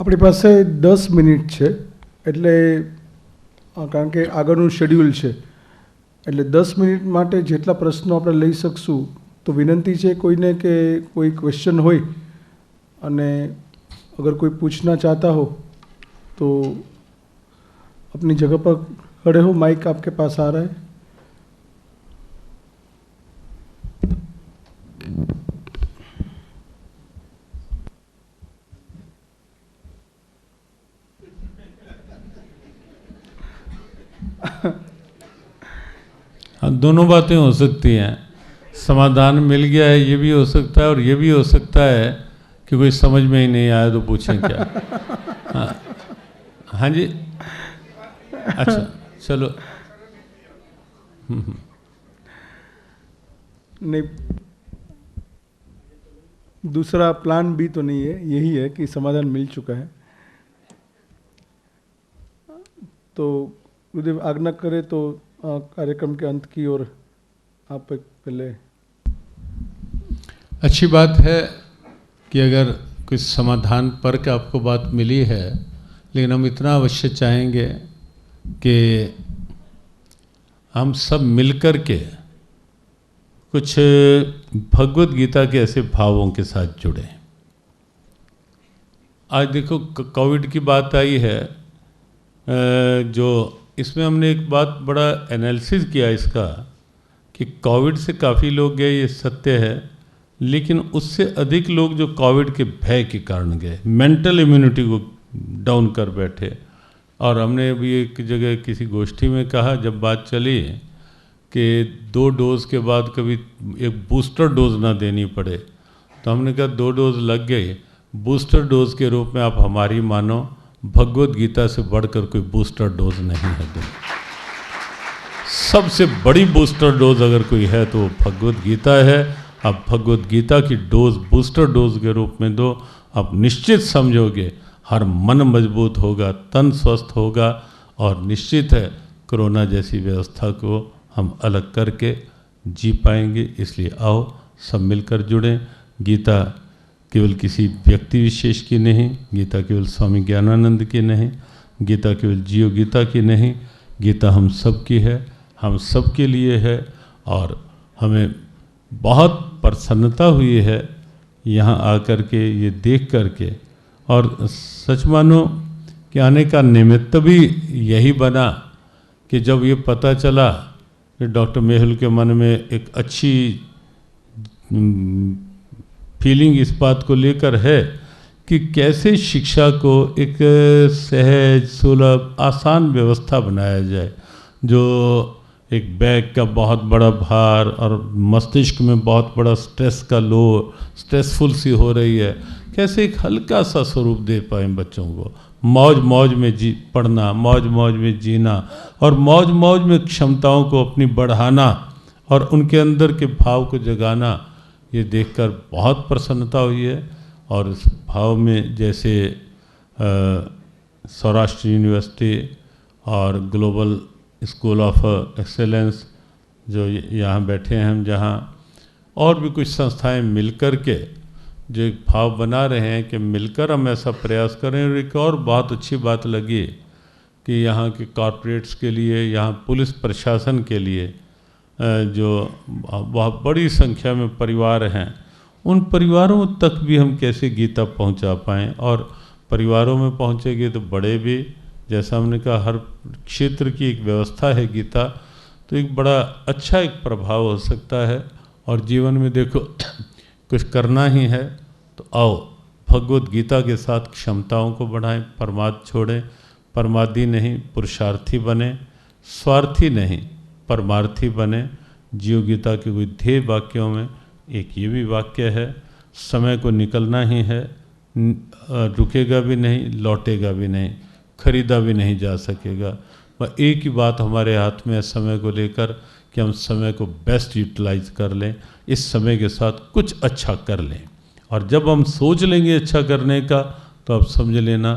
આપણી પાસે 10 મિનિટ છે એટલે કારણ કે આગળનું શેડ્યુલ છે એટલે 10 મિનિટ માટે જેટલા પ્રશ્નો આપણે લઈ શકશું તો વિનંતી છે કોઈને કે कोई क्वेश्चन હોય અને अगर कोई पूछना चाहता हो तो अपनी जगह पर खड़े हो, माइक आपके पास आ रहा है। हाँ, दोनों बातें हो सकती हैं। समाधान मिल गया है ये भी हो सकता है और ये भी हो सकता है कि कोई समझ में ही नहीं आया तो पूछें क्या। हाँ जी, अच्छा चलो। नहीं, दूसरा प्लान भी तो नहीं है, यही है कि समाधान मिल चुका है। तो गुरुदेव आज्ञा करे तो कार्यक्रम के अंत की ओर आप पहले। अच्छी बात है कि अगर कोई समाधान पर के आपको बात मिली है, लेकिन हम इतना अवश्य चाहेंगे कि हम सब मिलकर के कुछ भगवत गीता के ऐसे भावों के साथ जुड़े। आज देखो कोविड की बात आई है, जो इसमें हमने एक बात बड़ा एनालिसिस किया इसका कि कोविड से काफ़ी लोग गए, ये सत्य है, लेकिन उससे अधिक लोग जो कोविड के भय के कारण गए, मेंटल इम्यूनिटी को डाउन कर बैठे। और हमने अभी एक जगह किसी गोष्ठी में कहा, जब बात चली कि 2 डोज के बाद कभी एक बूस्टर डोज ना देनी पड़े, तो हमने कहा 2 डोज लग गए, बूस्टर डोज के रूप में आप हमारी मानो, भगवत गीता से बढ़कर कोई बूस्टर डोज नहीं है। दो सबसे बड़ी बूस्टर डोज अगर कोई है तो भगवत गीता है। आप भगवत गीता की डोज बूस्टर डोज के रूप में दो, आप निश्चित समझोगे हर मन मजबूत होगा, तन स्वस्थ होगा और निश्चित है कोरोना जैसी व्यवस्था को हम अलग करके जी पाएंगे। इसलिए आओ सब मिलकर जुड़ें। गीता केवल किसी व्यक्ति विशेष की नहीं, गीता केवल स्वामी ज्ञानानंद की नहीं, गीता केवल जियो गीता की नहीं, गीता हम सब की है, हम सब के लिए है। और हमें बहुत प्रसन्नता हुई है यहाँ आकर के ये देख कर के, और सच मानो कि आने का निमित्त भी यही बना कि जब ये पता चला कि डॉक्टर मेहुल के मन में एक अच्छी फीलिंग इस बात को लेकर है कि कैसे शिक्षा को एक सहज, सुलभ, आसान व्यवस्था बनाया जाए। जो एक बैग का बहुत बड़ा भार और मस्तिष्क में बहुत बड़ा स्ट्रेस का स्ट्रेसफुल सी हो रही है, कैसे एक हल्का सा स्वरूप दे पाए बच्चों को। मौज मौज में पढ़ना, मौज मौज में जीना और मौज मौज में क्षमताओं को अपनी बढ़ाना और उनके अंदर के भाव को जगाना, ये देखकर बहुत प्रसन्नता हुई है। और इस भाव में जैसे सौराष्ट्र यूनिवर्सिटी और ग्लोबल स्कूल ऑफ एक्सेलेंस जो यहाँ बैठे हैं हम, जहाँ और भी कुछ संस्थाएं मिलकर के जो एक भाव बना रहे हैं कि मिलकर हम ऐसा प्रयास करें। और एक और बहुत अच्छी बात लगी कि यहाँ के कॉरपोरेट्स के लिए, यहाँ पुलिस प्रशासन के लिए जो बहुत बड़ी संख्या में परिवार हैं, उन परिवारों तक भी हम कैसे गीता पहुंचा पाएँ। और परिवारों में पहुंचेगी तो बड़े भी, जैसा हमने कहा हर क्षेत्र की एक व्यवस्था है गीता, तो एक बड़ा अच्छा एक प्रभाव हो सकता है। और जीवन में देखो कुछ करना ही है तो आओ भगवत गीता के साथ क्षमताओं को बढ़ाएं, परमार्थ छोड़ें, परमार्थी नहीं पुरुषार्थी बने, स्वार्थी नहीं परमार्थी बने। जियो गीता के कोई ध्येय वाक्यों में एक ये भी वाक्य है, समय को निकलना ही है, रुकेगा भी नहीं, लौटेगा भी नहीं, खरीदा भी नहीं जा सकेगा। वह एक ही बात हमारे हाथ में है समय को लेकर कि हम समय को बेस्ट यूटिलाइज कर लें, इस समय के साथ कुछ अच्छा कर लें। और जब हम सोच लेंगे अच्छा करने का, तो आप समझ लेना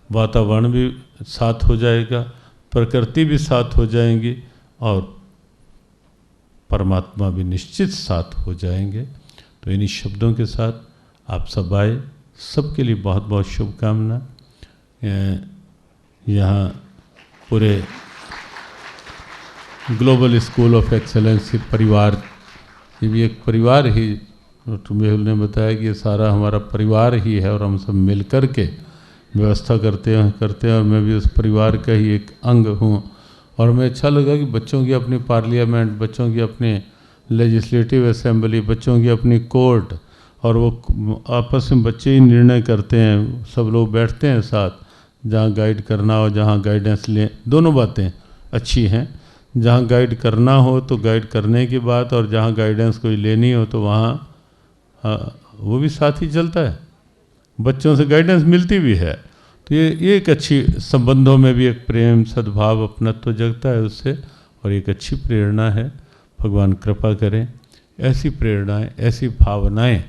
वातावरण भी साथ हो जाएगा, प्रकृति भी साथ हो जाएंगी और परमात्मा भी निश्चित साथ हो जाएंगे। तो इन्हीं शब्दों के साथ आप सब आए, सबके लिए बहुत बहुत शुभकामना। यहाँ पूरे ग्लोबल स्कूल ऑफ एक्सेलेंस परिवार, ये भी एक परिवार ही, डॉक्टर मेहुल ने बताया कि ये सारा हमारा परिवार ही है और हम सब मिल कर के व्यवस्था करते हैं और मैं भी उस परिवार का ही एक अंग हूँ। और हमें अच्छा लगा कि बच्चों की अपनी पार्लियामेंट, बच्चों की अपनी लेजिस्लेटिव असेंबली, बच्चों की अपनी कोर्ट, और वो आपस में बच्चे ही निर्णय करते हैं, सब लोग बैठते हैं साथ, जहाँ गाइड करना हो, जहाँ गाइडेंस लें, दोनों बातें अच्छी हैं। जहाँ गाइड करना हो तो गाइड करने की बात, और जहाँ गाइडेंस कोई लेनी हो तो वहाँ वो भी साथ ही चलता है, बच्चों से गाइडेंस मिलती भी है। तो ये एक अच्छी, संबंधों में भी एक प्रेम, सद्भाव, अपनत्व जगता है उससे, और एक अच्छी प्रेरणा है। भगवान कृपा करें ऐसी प्रेरणाएं, ऐसी भावनाएं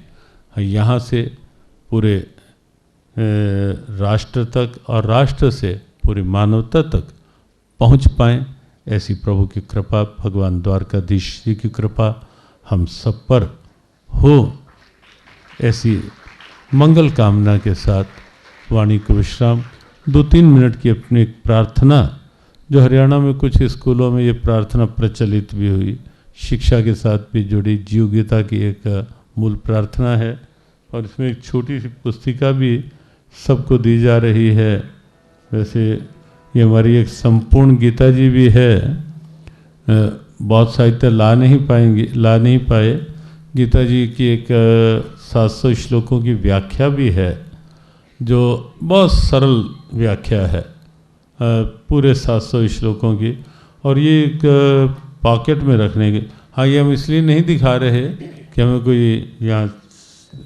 यहाँ से पूरे राष्ट्र तक और राष्ट्र से पूरी मानवता तक पहुँच पाएँ। ऐसी प्रभु की कृपा, भगवान द्वारकाधीश जी की कृपा हम सब पर हो। ऐसी मंगल कामना के साथ वाणी को विश्राम। 2-3 मिनट की अपनी प्रार्थना, जो हरियाणा में कुछ स्कूलों में ये प्रार्थना प्रचलित भी हुई, शिक्षा के साथ भी जुड़ी, जीव गीता की एक मूल प्रार्थना है। और इसमें एक छोटी सी पुस्तिका भी सबको दी जा रही है। वैसे ये हमारी एक संपूर्ण गीता जी भी है, बहुत साहित्य ला नहीं पाए। गीता जी की एक 700 श्लोकों की व्याख्या भी है, जो बहुत सरल व्याख्या है पूरे 700 श्लोकों की। और ये एक पॉकेट में रखने के, हाँ ये हम इसलिए नहीं दिखा रहे कि हमें कोई यहाँ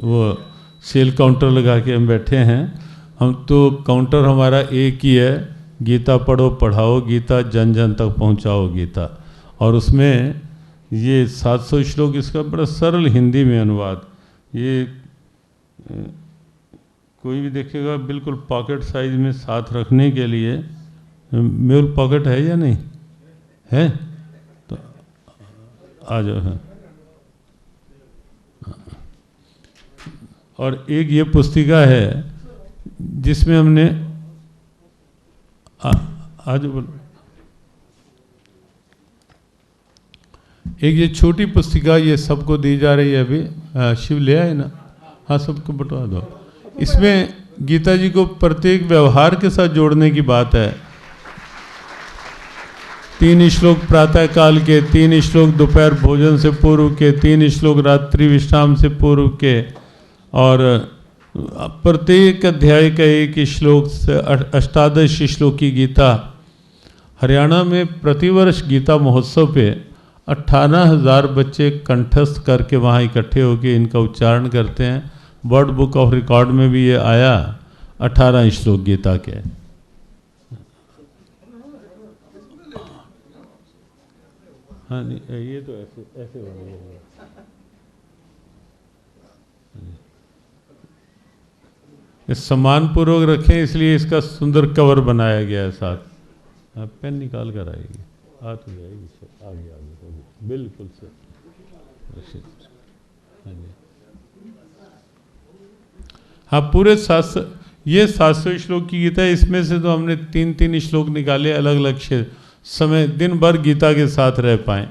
वो सेल काउंटर लगा के हम बैठे हैं। हम तो काउंटर हमारा एक ही है, गीता पढ़ो पढ़ाओ गीता, जन जन तक पहुँचाओ गीता। और उसमें ये 700 श्लोक, इसका बड़ा सरल हिंदी में अनुवाद, ये कोई भी देखेगा बिल्कुल पॉकेट साइज में साथ रखने के लिए। मेल पॉकेट है या नहीं है? तो आ जाओ। है। और एक ये पुस्तिका है जिसमें हमने आज बोलो, एक ये छोटी पुस्तिका ये सबको दी जा रही है अभी। शिव ले आए ना? हाँ, सबको बंटवा दो। इसमें गीता जी को प्रत्येक व्यवहार के साथ जोड़ने की बात है। 3 श्लोक प्रातः काल के, 3 श्लोक दोपहर भोजन से पूर्व के, 3 श्लोक रात्रि विश्राम से पूर्व के, और प्रत्येक अध्याय का एक श्लोक से 18 श्लोक की गीता। हरियाणा में प्रतिवर्ष गीता महोत्सव पे 18,000 बच्चे कंठस्थ करके वहाँ इकट्ठे होकर इनका उच्चारण करते हैं। वर्ल्ड बुक ऑफ रिकॉर्ड में भी ये आया, 18 श्लोक गीता के। हाँ ये तो ऐसे हो रही है। इस सम्मानपूर्वक रखें, इसलिए इसका सुंदर कवर बनाया गया है साथ। पेन निकाल कर आएगी, आ तो जाएगी, आगे बिल्कुल से। हाँ, पूरे 700 श्लोक की गीता है। इसमें से तो हमने 3-3 श्लोक निकाले, अलग अलग समय, दिन भर गीता के साथ रह पाए।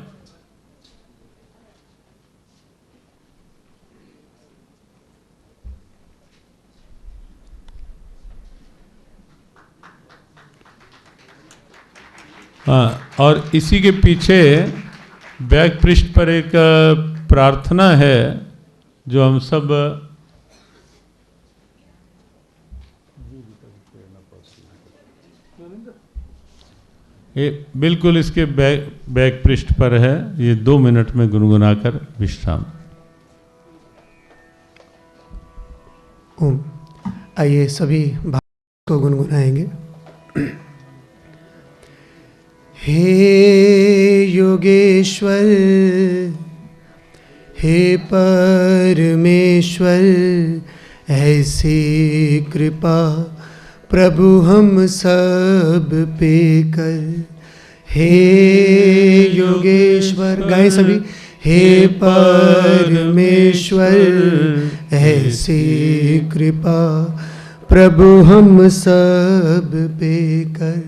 हाँ, और इसी के पीछे बैक पृष्ठ पर एक प्रार्थना है जो हम सब ये बिल्कुल इसके बैक पृष्ठ पर है। ये 2 मिनट में गुनगुनाकर विश्राम। ओम। आइए सभी भाव को गुनगुनाएंगे। हे योगेश्वर, हे परमेश्वर, ऐसी कृपा प्रभु हम सब पे कर। हे योगेश्वर, गाएं सभी। हे परमेश्वर, ऐसी कृपा प्रभु हम सब पे कर।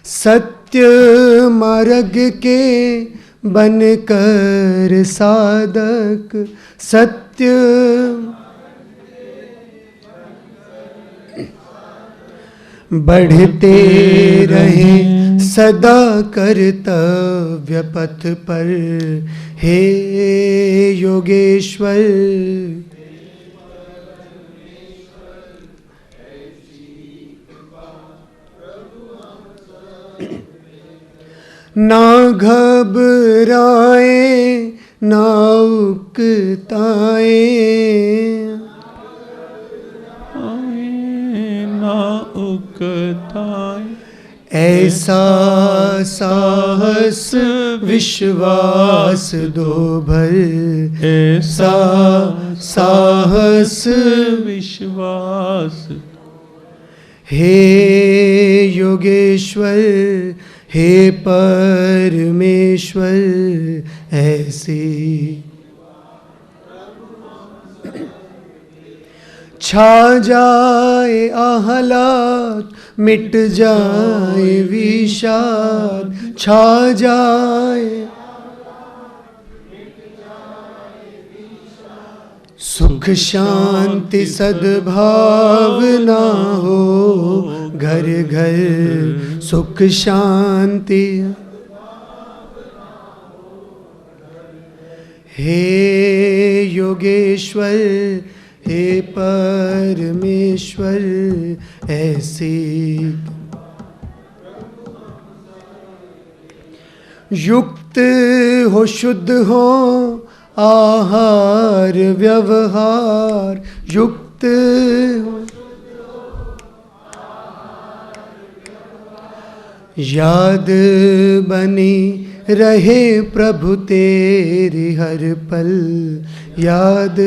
सत्य मार्ग के बनकर साधक, सत्य बढ़ते रहे सदा कर्तव्य पथ पर। हे योगेश्वर ना घबराए ना उकताए, ना उकताए। ऐसा साहस विश्वास दो भर, ऐसा साहस विश्वास। हे योगेश्वर हे परमेश्वर ऐसी छा जाए आहलात, मिट जाए विषाद, छा जाए सुख शांति सद्भावना हो घर घर, सुख शांति। हे योगेश्वर हे परमेश्वर ऐसी युक्त हो शुद्ध हो आहार व्यवहार, युक्त हो याद बनी रहे प्रभु तेरी हर पल, याद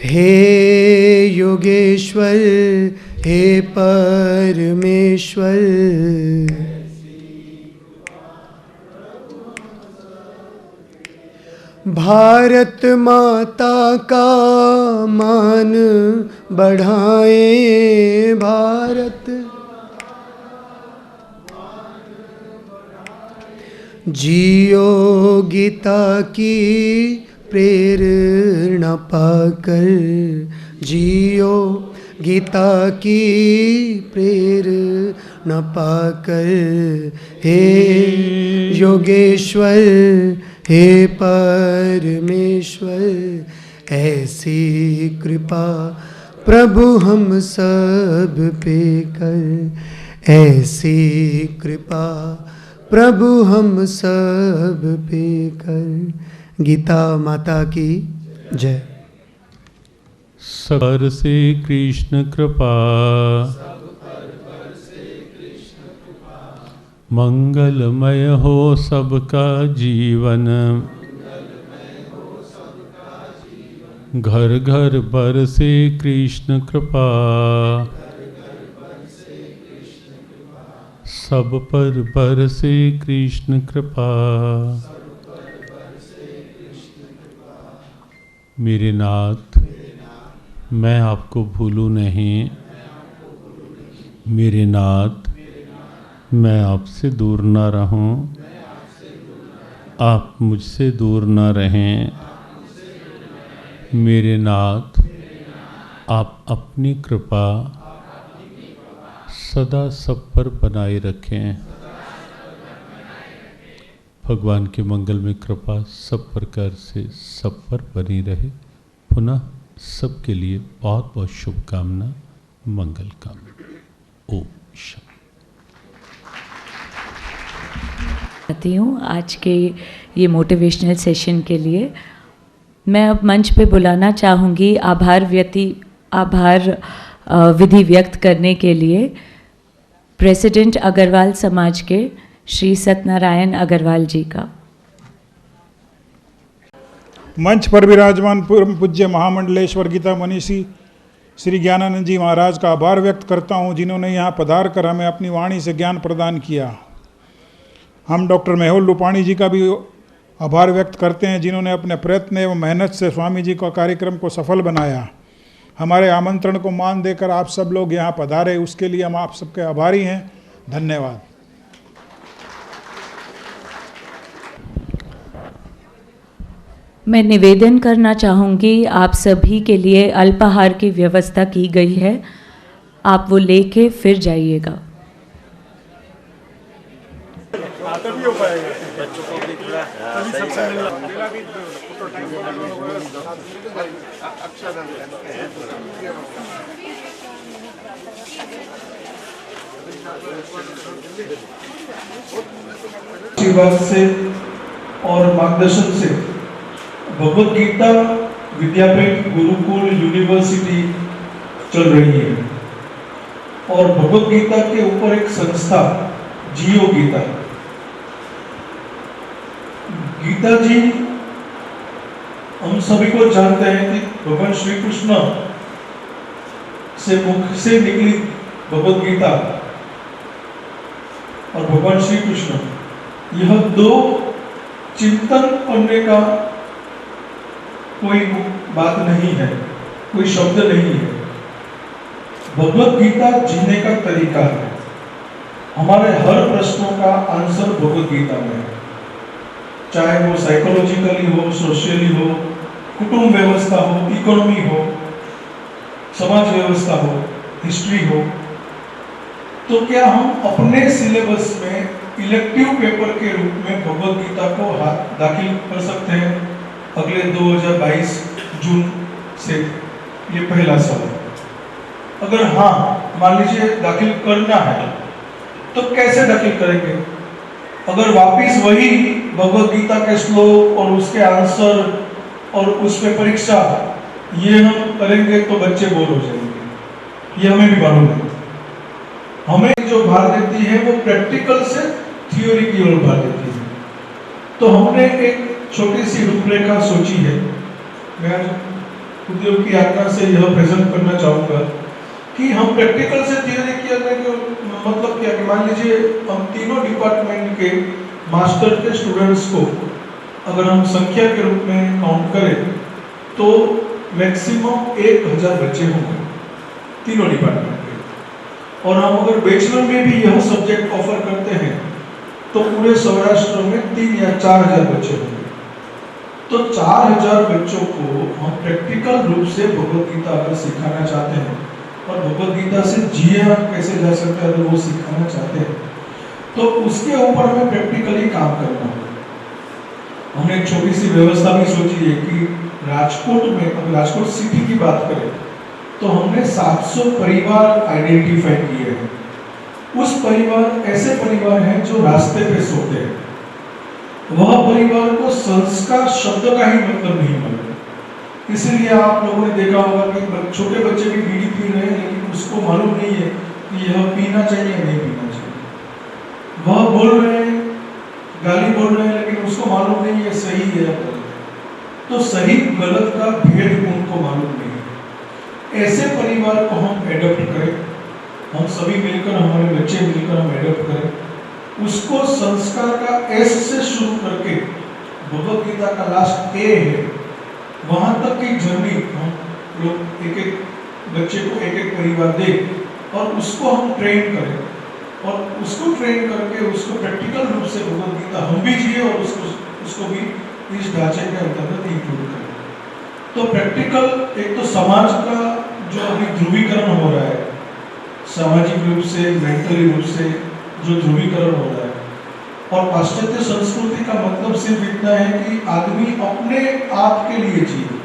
हे योगेश्वर हे परमेश्वर। भारत माता का मान बढ़ाए, भारत जियो गीता की प्रेरणा पाकर, जियो गीता की प्रेरणा पाकर। हे योगेश्वर हे परमेश्वर ऐसी कृपा प्रभु हम सब पे कर, ऐसी कृपा प्रभु हम सब पे कर। गीता माता की जय। सबर से कृष्ण कृपा, मंगलमय हो सबका जीवन, घर घर बरसे कृष्ण कृपा, सब पर बरसे कृष्ण कृपा। मेरे नाथ मैं आपको भूलूं नहीं, मेरे नाथ मैं आपसे दूर ना रहूं, आप मुझसे दूर ना रहें। मेरे नाथ आप अपनी कृपा सदा सब पर बनाए रखें। भगवान के मंगल में कृपा सब प्रकार से सब पर बनी रहे। पुनः सबके लिए बहुत बहुत शुभकामना, मंगल कामना। ओम शांति। आती हूँ आज के ये मोटिवेशनल सेशन के लिए। मैं अब मंच पे बुलाना चाहूँगी आभार विधि व्यक्त करने के लिए प्रेसिडेंट अग्रवाल समाज के श्री सत्यनारायण अग्रवाल जी का। मंच पर विराजमान पूर्व पूज्य महामंडलेश्वर गीता मनीषी श्री ज्ञानानंद जी महाराज का आभार व्यक्त करता हूँ, जिन्होंने यहाँ पधार कर हमें अपनी वाणी से ज्ञान प्रदान किया। हम डॉक्टर मेहुल लुपाणी जी का भी आभार व्यक्त करते हैं जिन्होंने अपने प्रयत्न एवं मेहनत से स्वामी जी का कार्यक्रम को सफल बनाया। हमारे आमंत्रण को मान देकर आप सब लोग यहाँ पधारे, उसके लिए हम आप सबके आभारी हैं। धन्यवाद। मैं निवेदन करना चाहूँगी, आप सभी के लिए अल्पाहार की व्यवस्था की गई है, आप वो लेके फिर जाइएगा। आशीर्वाद से और मार्गदर्शन से भगवत गीता विद्यापीठ गुरुकुल यूनिवर्सिटी चल रही है और भगवत गीता के ऊपर एक संस्था जियो गीता। गीता जी हम सभी को जानते हैं कि भगवान श्री कृष्ण से मुख से निकली भगवत गीता और भगवान श्री कृष्ण, यह दो चिंतन करने का कोई बात नहीं है, कोई शब्द नहीं है। भगवत गीता जीने का तरीका है। हमारे हर प्रश्नों का आंसर भगवत गीता में है, चाहे वो साइकोलॉजिकली हो, सोशियली हो, कुटुंब व्यवस्था हो, इकोनॉमी हो, समाज व्यवस्था हो, हिस्ट्री हो। तो क्या हम अपने सिलेबस में इलेक्टिव पेपर के रूप में भगवत गीता को दाखिल कर सकते हैं अगले 2022 जून से? ये पहला सवाल। अगर हाँ मान लीजिए दाखिल करना है तो कैसे दाखिल करेंगे? अगर वापिस वही भगवत गीता के श्लोक और उसके आंसर और उस पे परीक्षा ये हम करेंगे तो बच्चे बोर हो जाएंगे, ये हमें भी मालूम है। हमें जो भार देती है वो प्रैक्टिकल से थ्योरी की ओर भार देती है। तो हमने एक छोटी सी रूपरेखा सोची है। मैं उद्योग की आज्ञा से यह प्रेजेंट करना चाहूँगा कि हम प्रैक्टिकल से थ्योरी की मतलब क्या कि मान लीजिए हम तीनों डिपार्टमेंट के मास्टर के स्टूडेंट्स को अगर हम संख्या के रूप में काउंट करें तो मैक्सिमम 1000 बच्चे होंगे तीनों डिपार्टमेंट के। और हम अगर बैचलर में भी यह सब्जेक्ट ऑफर करते हैं तो पूरे सौराष्ट्र में 3 या 4000 बच्चे होंगे। तो 4000 बच्चों को हम प्रैक्टिकल रूप से भगवत गीता अगर सिखाना चाहते हैं और भगवत गीता से जिया कैसे जा सकता है अगर वो सिखाना चाहते हैं तो उसके ऊपर हमें प्रैक्टिकली काम करना होगा। हमने एक छोटी सी व्यवस्था भी सोची है कि राजकोट में, अगर राजकोट सिटी की बात करें तो हमने 700 परिवार आइडेंटिफाई किए हैं। उस परिवार ऐसे परिवार हैं जो रास्ते पे सोते हैं। वह परिवार को संस्कार शब्द का ही मतलब नहीं मालूम, इसलिए आप लोगों ने देखा होगा कि छोटे बच्चे भी बीड़ी पी रहे हैं लेकिन उसको मालूम नहीं है कि यह पीना चाहिए या नहीं पीना चाहिए। वह बोल रहे हैं, गाली बोल रहे हैं लेकिन उसको मालूम नहीं है सही है या गलत। तो सही गलत का भेद उनको मालूम नहीं है। ऐसे परिवार को हम एडॉप्ट करें, हम सभी मिलकर, हमारे बच्चे मिलकर हम एडॉप्ट करें। उसको संस्कार का एस से शुरू करके भगवत गीता का लास्ट ए है, वहां तक की जर्नी हम लोग एक एक बच्चे को एक एक परिवार दे और उसको हम ट्रेन करें और उसको ट्रेन करके उसको प्रैक्टिकल रूप से भगवत गीता हम भी जिए और उसको भी इस ढांचे के अंतर्गत इंक्लूड करें। तो प्रैक्टिकल एक तो समाज का जो अभी ध्रुवीकरण हो रहा है, सामाजिक रूप से, मेंटली रूप से जो ध्रुवीकरण हो रहा है, और पाश्चात्य संस्कृति का मतलब सिर्फ इतना है कि आदमी अपने आप के लिए जिए।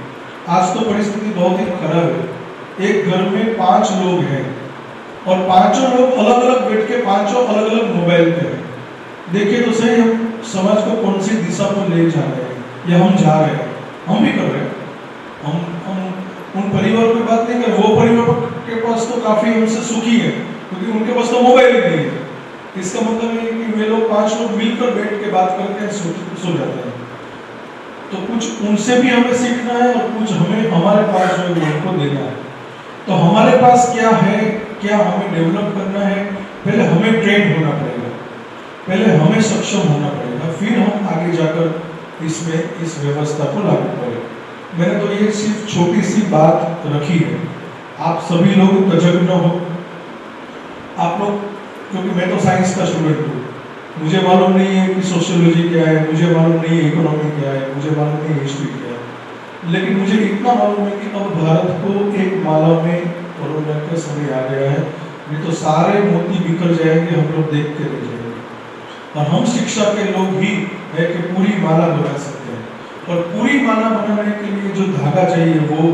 आज तो परिस्थिति बहुत ही खराब है। एक घर में 5 लोग हैं और पांचों लोग अलग अलग बैठ के पांचों अलग अलग मोबाइल पे हैं। देखिए तो सही, हम समाज को कौन सी दिशा पर ले जा रहे हैं या हम जा रहे हैं, हम भी कर रहे हैं। हम उन परिवार की बात नहीं कर रहे, वो परिवार के पास तो काफी हमसे सुखी है क्योंकि उनके पास तो मोबाइल ही नहीं है। इसका मतलब है कि वे लोग 5 लोग मिलकर बैठ के बात करके सो जाते हैं। तो कुछ उनसे भी हमें सीखना है और कुछ हमें हमारे पास जो है उनको देना है। तो हमारे पास क्या है, क्या हमें डेवलप करना है, पहले हमें ट्रेन होना पड़ेगा, पहले हमें सक्षम होना पड़ेगा, फिर हम आगे जाकर इसमें इस व्यवस्था को लागू करें। मैंने तो ये सिर्फ छोटी सी बात रखी है, आप सभी लोग तजज्ञ हो। आप लोग, क्योंकि मैं तो साइंस का स्टूडेंट हूँ, मुझे मालूम नहीं है कि सोशियोलॉजी क्या है, मुझे मालूम नहीं है इकोनॉमी क्या है, मुझे मालूम नहीं है हिस्ट्री क्या है, लेकिन मुझे इतना मालूम है कि अब भारत को एक माला में कोरोना का समय आ गया है, नहीं तो सारे मोती बिखर जाएंगे, हम लोग देख के रह जाएंगे। और हम शिक्षा के लोग ही है कि पूरी माला बना सकते हैं, और पूरी माला बनाने के लिए जो धागा चाहिए वो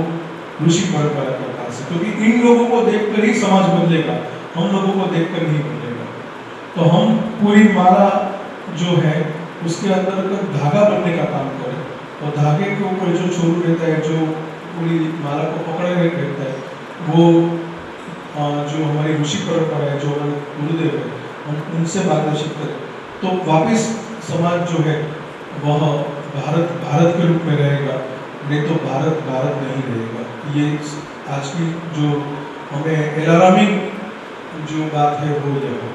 ऋषि परंपरा के पास है, क्योंकि इन लोगों को देखकर ही समाज बदलेगा, हम लोगों को देखकर नहीं बदलेगा। तो हम पूरी माला जो है उसके अंदर धागा बनने का काम करें, और धागे के ऊपर जो छोरू रहता है, जो पूरी माला को पकड़े रहता है, वो जो हमारी ऋषि परंपरा है, जो हमारे गुरुदेव है, हम उनसे मार्गदर्शन करें, तो वापिस समाज जो है वह भारत के रूप में रहेगा, नहीं तो भारत नहीं रहेगा। ये आज की जो हमें अलार्मिंग जो बात है वो यह है।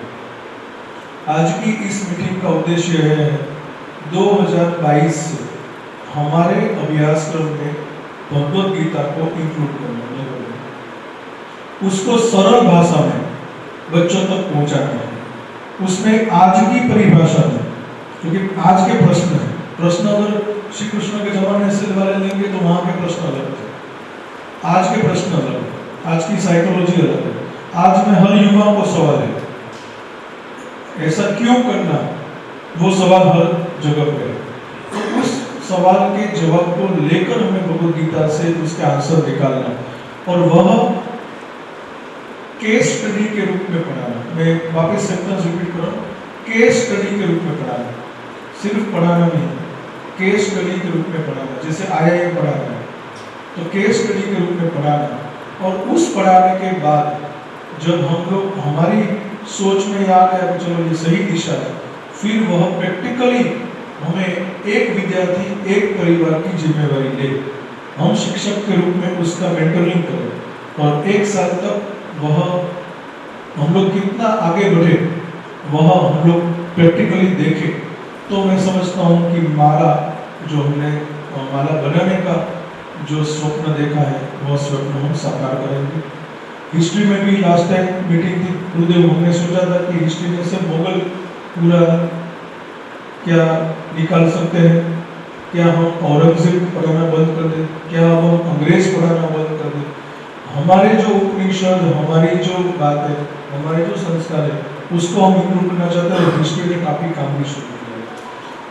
आज की इस मीटिंग का उद्देश्य है 2022 से हमारे अभ्यासक्रम में भगवद गीता को इंक्लूड करना, उसको सरल भाषा में बच्चों तक पहुंचाना है। उसमें आज की परिभाषा में, क्योंकि आज के प्रश्न है, प्रश्न अगर श्री कृष्ण के जमाने से वाले लेंगे तो वहाँ के प्रश्न अलग थे, आज के प्रश्न अलग है, आज की साइकोलॉजी अलग है, आज में हर युवा को सवाल है, ऐसा क्यों करना, वो सवाल हर जगह पे है। तो उस सवाल के जवाब को लेकर हमें भगवद गीता से उसके आंसर निकालना, और वह केस स्टडी के रूप में पढ़ाना। मैं वापस सेंटेंस रिपीट कर रहा हूँ, केस स्टडी के रूप में पढ़ाना, सिर्फ पढ़ाना नहीं, केस स्टडी के रूप में पढ़ाना। जैसे IIM पढ़ाना है तो केस स्टडी के रूप में पढ़ाना, और उस पढ़ाने के बाद जब हम लोग, हमारी सोच में आ गया कि चलो ये सही दिशा है, फिर वह प्रैक्टिकली हमें एक विद्यार्थी एक परिवार की जिम्मेवारी ले, हम शिक्षक के रूप में उसका मेंटरिंग करें, और 1 साल तक वह हम लोग कितना आगे बढ़े वह हम लोग प्रैक्टिकली देखें, तो मैं समझता हूँ कि माला जो हमने माला बनाने का जो स्वप्न देखा है वह स्वप्न हम साकार करेंगे। हिस्ट्री में भी लास्ट टाइम मीटिंग थी, गुरुदेव हमने सोचा था कि हिस्ट्री में से मुगल पूरा क्या निकाल सकते हैं, क्या हम औरंगजेब पढ़ाना बंद कर दें, क्या हम अंग्रेज पढ़ाना बंद कर दें। हमारे जो उपनिषद, हमारी जो बात है, हमारे जो संस्कार है, उसको हम इंक्लूड करना चाहते हैं, और हिस्ट्री ने काफ़ी काम भी शुरू किया है।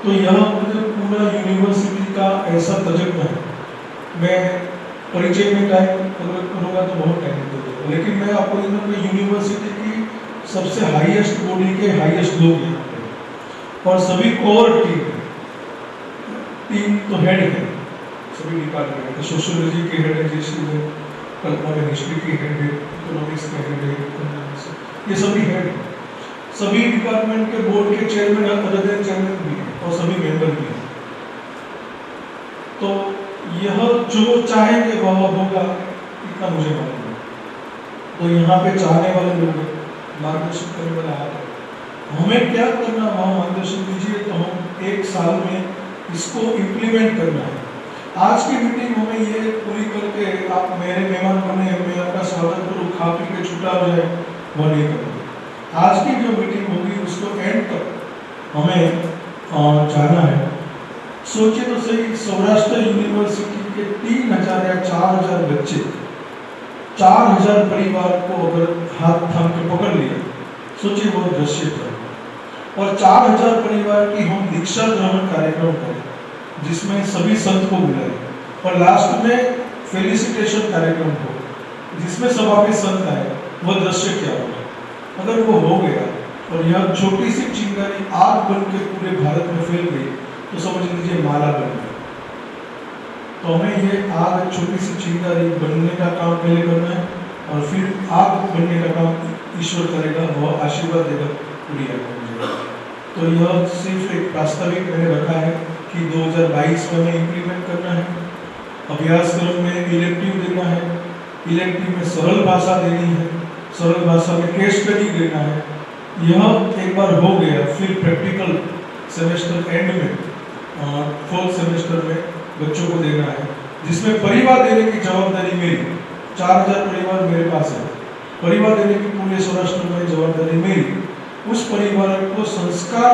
तो यहाँ मुझे पूरा यूनिवर्सिटी का ऐसा तजर्बा है, मैं परिचय में टाइम अगर करूँगा तो बहुत टाइम लगेगा, लेकिन मैं आपको यूनिवर्सिटी की सबसे हाईएस्ट बॉडी के हाईएस्ट लोग यहाँ पे, और सभी कोर टीम तो हेड है, सभी डिपार्टमेंट, सोशियोलॉजी के हेड है, जैसे कल्पना में हिस्ट्री की हेड है, इकोनॉमिक्स के हेड है, ये सभी हेड है, सभी डिपार्टमेंट के बोर्ड के चेयरमैन अदर चेयरमैन भी हैं, और सभी मेंबर भी हैं। तो यह जो चाहेंगे वह होगा, इतना मुझे मालूम है। तो यहाँ पे चाहने वाले लोग, मार्गदर्शन करने वाले आप, हमें क्या करना, वहाँ मार्गदर्शन दीजिए, तो हम 1 साल में इसको इम्प्लीमेंट करना है। आज की मीटिंग हमें ये पूरी करके आप मेरे मेहमान बने, मैं आपका स्वागत करूँ, खा पी के छुट्टा हो जाए, वह नहीं करेंगे। आज की जो मीटिंग होगी उसको एंड तक हमें जाना है। सोचिए तो सही, सौराष्ट्र यूनिवर्सिटी के 3000 या 4000 बच्चे, 4000 परिवार को अगर हाथ थाम के पकड़ लिया, सोचिए वो दृश्य था, और 4000 परिवार की हम दीक्षा ग्रहण कार्यक्रम करें, जिसमें सभी संत को बुलाए, और लास्ट में फेलिसिटेशन कार्यक्रम हो, जिसमें सभा के संत आए, वह दृश्य क्या होगा। अगर वो हो गया और यह छोटी सी चिंगारी आग बन के पूरे भारत में फैल गई, तो समझ लीजिए माला बन गई। तो हमें ये आग, छोटी सी चिंगारी बनने का काम पहले करना है, और फिर आग बनने का काम ईश्वर करेगा, वह आशीर्वाद देगा पूरी आग बन जाएगी। तो यह सिर्फ एक प्रास्ताविक मैंने रखा है कि 2022 में हमें इम्प्लीमेंट करना है। अभ्यासक्रम में इलेक्टिव देना है, इलेक्टिव में सरल भाषा देनी है, सरल भाषा में केस स्टडी देना है। यह एक बार हो गया, फिर प्रैक्टिकल सेमेस्टर एंड में फोर्थ सेमेस्टर में बच्चों को देना है, जिसमें परिवार देने की जवाबदारी मेरी। 4000 परिवार मेरे पास है, परिवार देने की पूरे सौराष्ट्र में जवाबदारी मेरी। उस परिवार को संस्कार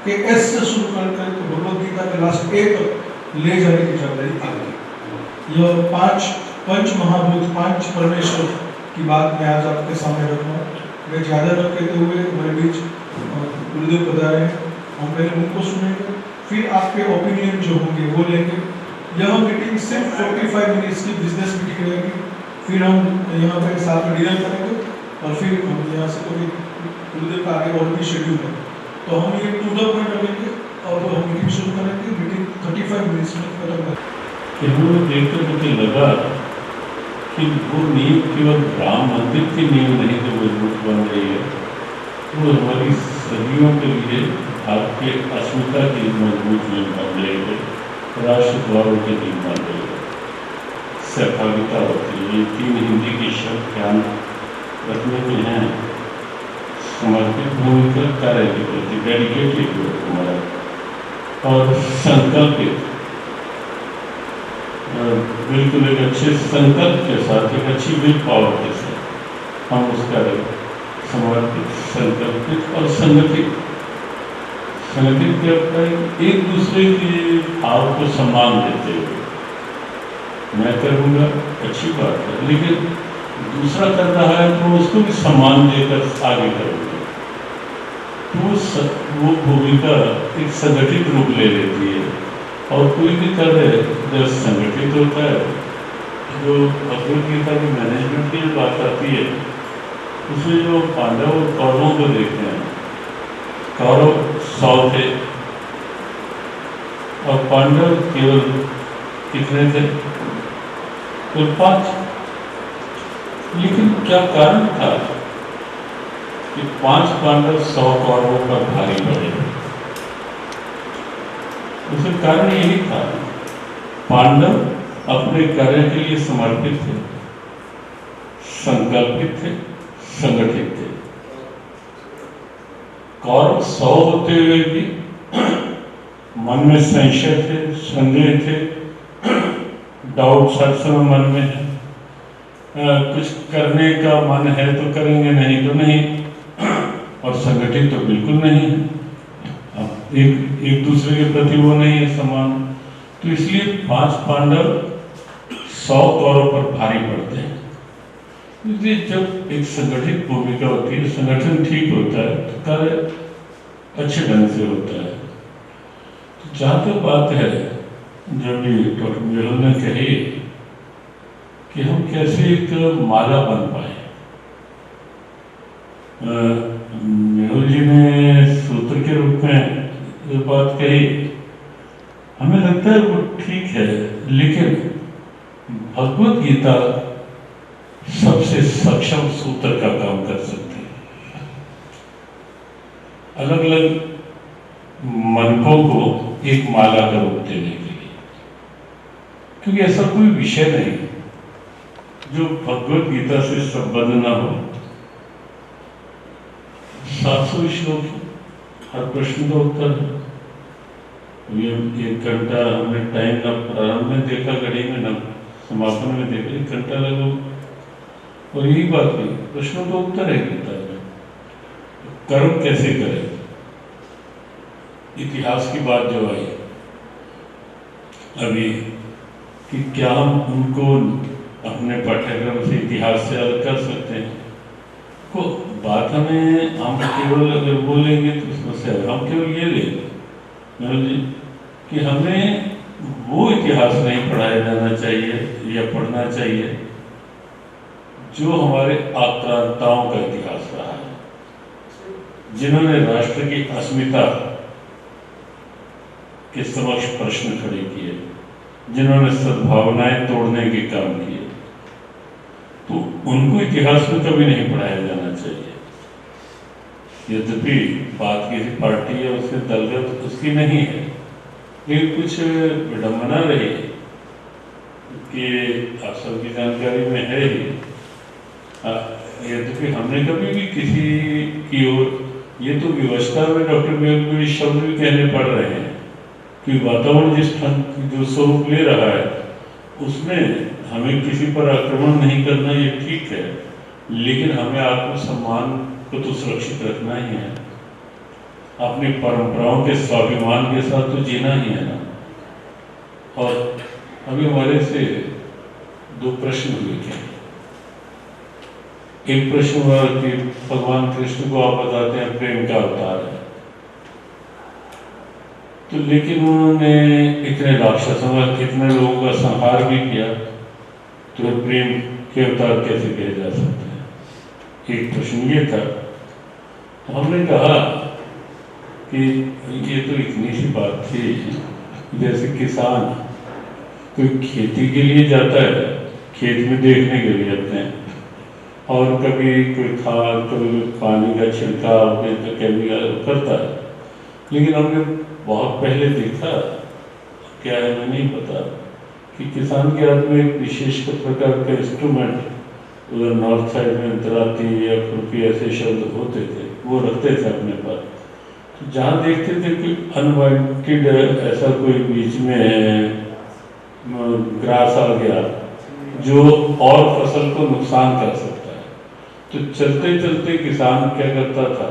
के एस से शुरू कर भगवद गीता के लास्ट ए तक ले जाने की जवाबदारी आ गई। यह 5 पंच महाभूत, 5 परमेश्वर की बात मैं आज आपके सामने रखूँगा। मैं ज़्यादा न कहते हुए हमारे बीच गुरुदेव पधारे हैं, हम पहले उनको सुनेंगे, फिर आपके ओपिनियन जो होंगे वो लेंगे। यह मीटिंग सिर्फ 45 मिनट्स की बिजनेस मीटिंग रहेगी, फिर हम यहाँ पे साथ में डिनर करेंगे और फिर हम यहाँ से कभी गुरुदेव का आगे और भी शेड्यूल है, तो हम ये टू द पॉइंट रखेंगे और हम मीटिंग शुरू करेंगे। मीटिंग 35 मिनट्स में खत्म करेंगे। देखकर मुझे लगा कि वो नींव केवल राम मंदिर की नींव नहीं जो मजबूत बन रही है, वो हमारी सदियों के लिए भारत के अस्मिता की मजबूत नींव बन रही है, राष्ट्र द्वारों की नींव बन रही है, सहभागिता होती है। ये 3 हिंदी के शब्द ध्यान रखने में हैं। समर्पित भूमिका, कार्य के प्रति डेडिकेटेड हमारा और संकल्पित, बिल्कुल एक अच्छे संकल्प के साथ, एक अच्छी विल पावर के साथ हम उस कार्य समर्पित, संकल्पित और संगठित करता है। एक दूसरे के भाव को सम्मान देते हुए मैं करूँगा, अच्छी बात है, लेकिन दूसरा कर रहा है तो उसको भी सम्मान देकर आगे करूँगा, तो वो भूमिका एक संगठित रूप ले लेती है। और कोई भी कार्य जब संगठित होता है, जो भगवद गीता की मैनेजमेंट की बात आती है, उसमें जो पांडव और कौरवों को देखते हैं, कौरव 100 थे और पांडव केवल कितने थे? कुल 5। लेकिन क्या कारण था कि 5 पांडव 100 कौरवों पर भारी पड़े? उसका कारण यही था, पांडव अपने कार्य के लिए समर्पित थे, संकल्पित थे, संगठित थे। कौरव 100 होते हुए भी मन में संशय थे, संदेह थे, डाउट हर समय मन में है, कुछ करने का मन है तो करेंगे, नहीं तो नहीं, और संगठित तो बिल्कुल नहीं है। एक दूसरे के प्रति वो नहीं है समान, तो इसलिए 5 पांडव 100 कौरव पर भारी पड़ते हैं। इसलिए जब एक संगठित भूमिका होती है, संगठन ठीक होता है तो कार्य अच्छे ढंग से होता है। तो जहाँ तक बात है जो भी डॉक्टर मेहुल ने कही कि हम कैसे एक माला बन पाए, मेहुल जी ने सूत्र के रूप में जो बात कही, हमें लगता है वो ठीक है, लेकिन भगवद गीता सबसे सक्षम सूत्र का काम कर सकती है। अलग अलग मनकों को एक माला का रूप देने के लिए, क्योंकि ऐसा कोई विषय नहीं जो भगवद गीता से संबद्ध न हो। 700 श्लोक, हर प्रश्न का उत्तर है। ये 1 घंटा हमने टाइम ना प्रारंभ में देखा, घड़ी में, ना समापन में देखा, 1 घंटा लगा। और यही बात हुई, प्रश्नों का उत्तर है गीता में। कर्म कैसे करें, इतिहास की बात जो आई अभी कि क्या हम उनको अपने पाठ्यक्रम से, इतिहास से अलग कर सकते हैं? को बात हमें, हम केवल अगर बोलेंगे तो समस्या है। हम केवल ये लेंगे कि हमें वो इतिहास नहीं पढ़ाया जाना चाहिए या पढ़ना चाहिए जो हमारे आक्रांताओं का इतिहास रहा है, जिन्होंने राष्ट्र की अस्मिता के समक्ष प्रश्न खड़े किए, जिन्होंने सद्भावनाएं तोड़ने के काम किए, तो उनको इतिहास में कभी नहीं पढ़ाया जाना चाहिए। यद्यपि बात किसी पार्टी या उसके दलगत उसकी नहीं है, लेकिन कुछ विडंबना रही कि आप सबकी जानकारी में है ही, यद्यपि हमने कभी भी किसी की ओर, ये तो व्यवस्था में डॉक्टर मेहुल को शब्द भी कहने पड़ रहे हैं कि वातावरण जिस ढंग जो स्वरूप ले रहा है उसमें हमें किसी पर आक्रमण नहीं करना, ये ठीक है, लेकिन हमें आत्मसम्मान को तो सुरक्षित रखना ही है, अपनी परंपराओं के स्वाभिमान के साथ तो जीना ही है ना। और अभी हमारे से 2 प्रश्न हुए थे। एक प्रश्न हुआ कि भगवान कृष्ण को आप बताते हैं प्रेम का अवतार है, तो लेकिन उन्होंने इतने राक्षसों का कितने लोगों का संहार भी किया, तो प्रेम के अवतार कैसे कहे जा सकते हैं? एक प्रश्न ये था। तो हमने कहा कि ये तो इतनी सी बात थी, जैसे किसान कोई खेती के लिए जाता है, खेत में देखने के लिए जाते हैं, और कभी कोई खाद, कभी पानी का छिड़काव, केमिकल करता है, लेकिन हमने बहुत पहले देखा, क्या है हमें नहीं पता, कि किसान के हाथ में एक विशेष प्रकार का इंस्ट्रूमेंट, उधर नॉर्थ साइड में दराती या खुरपी ऐसे शब्द होते थे, वो रखते थे अपने पास। तो जहाँ देखते थे कि अनवांटेड ऐसा कोई बीच में ग्रास आ गया जो और फसल को नुकसान कर सकता है, तो चलते चलते किसान क्या करता था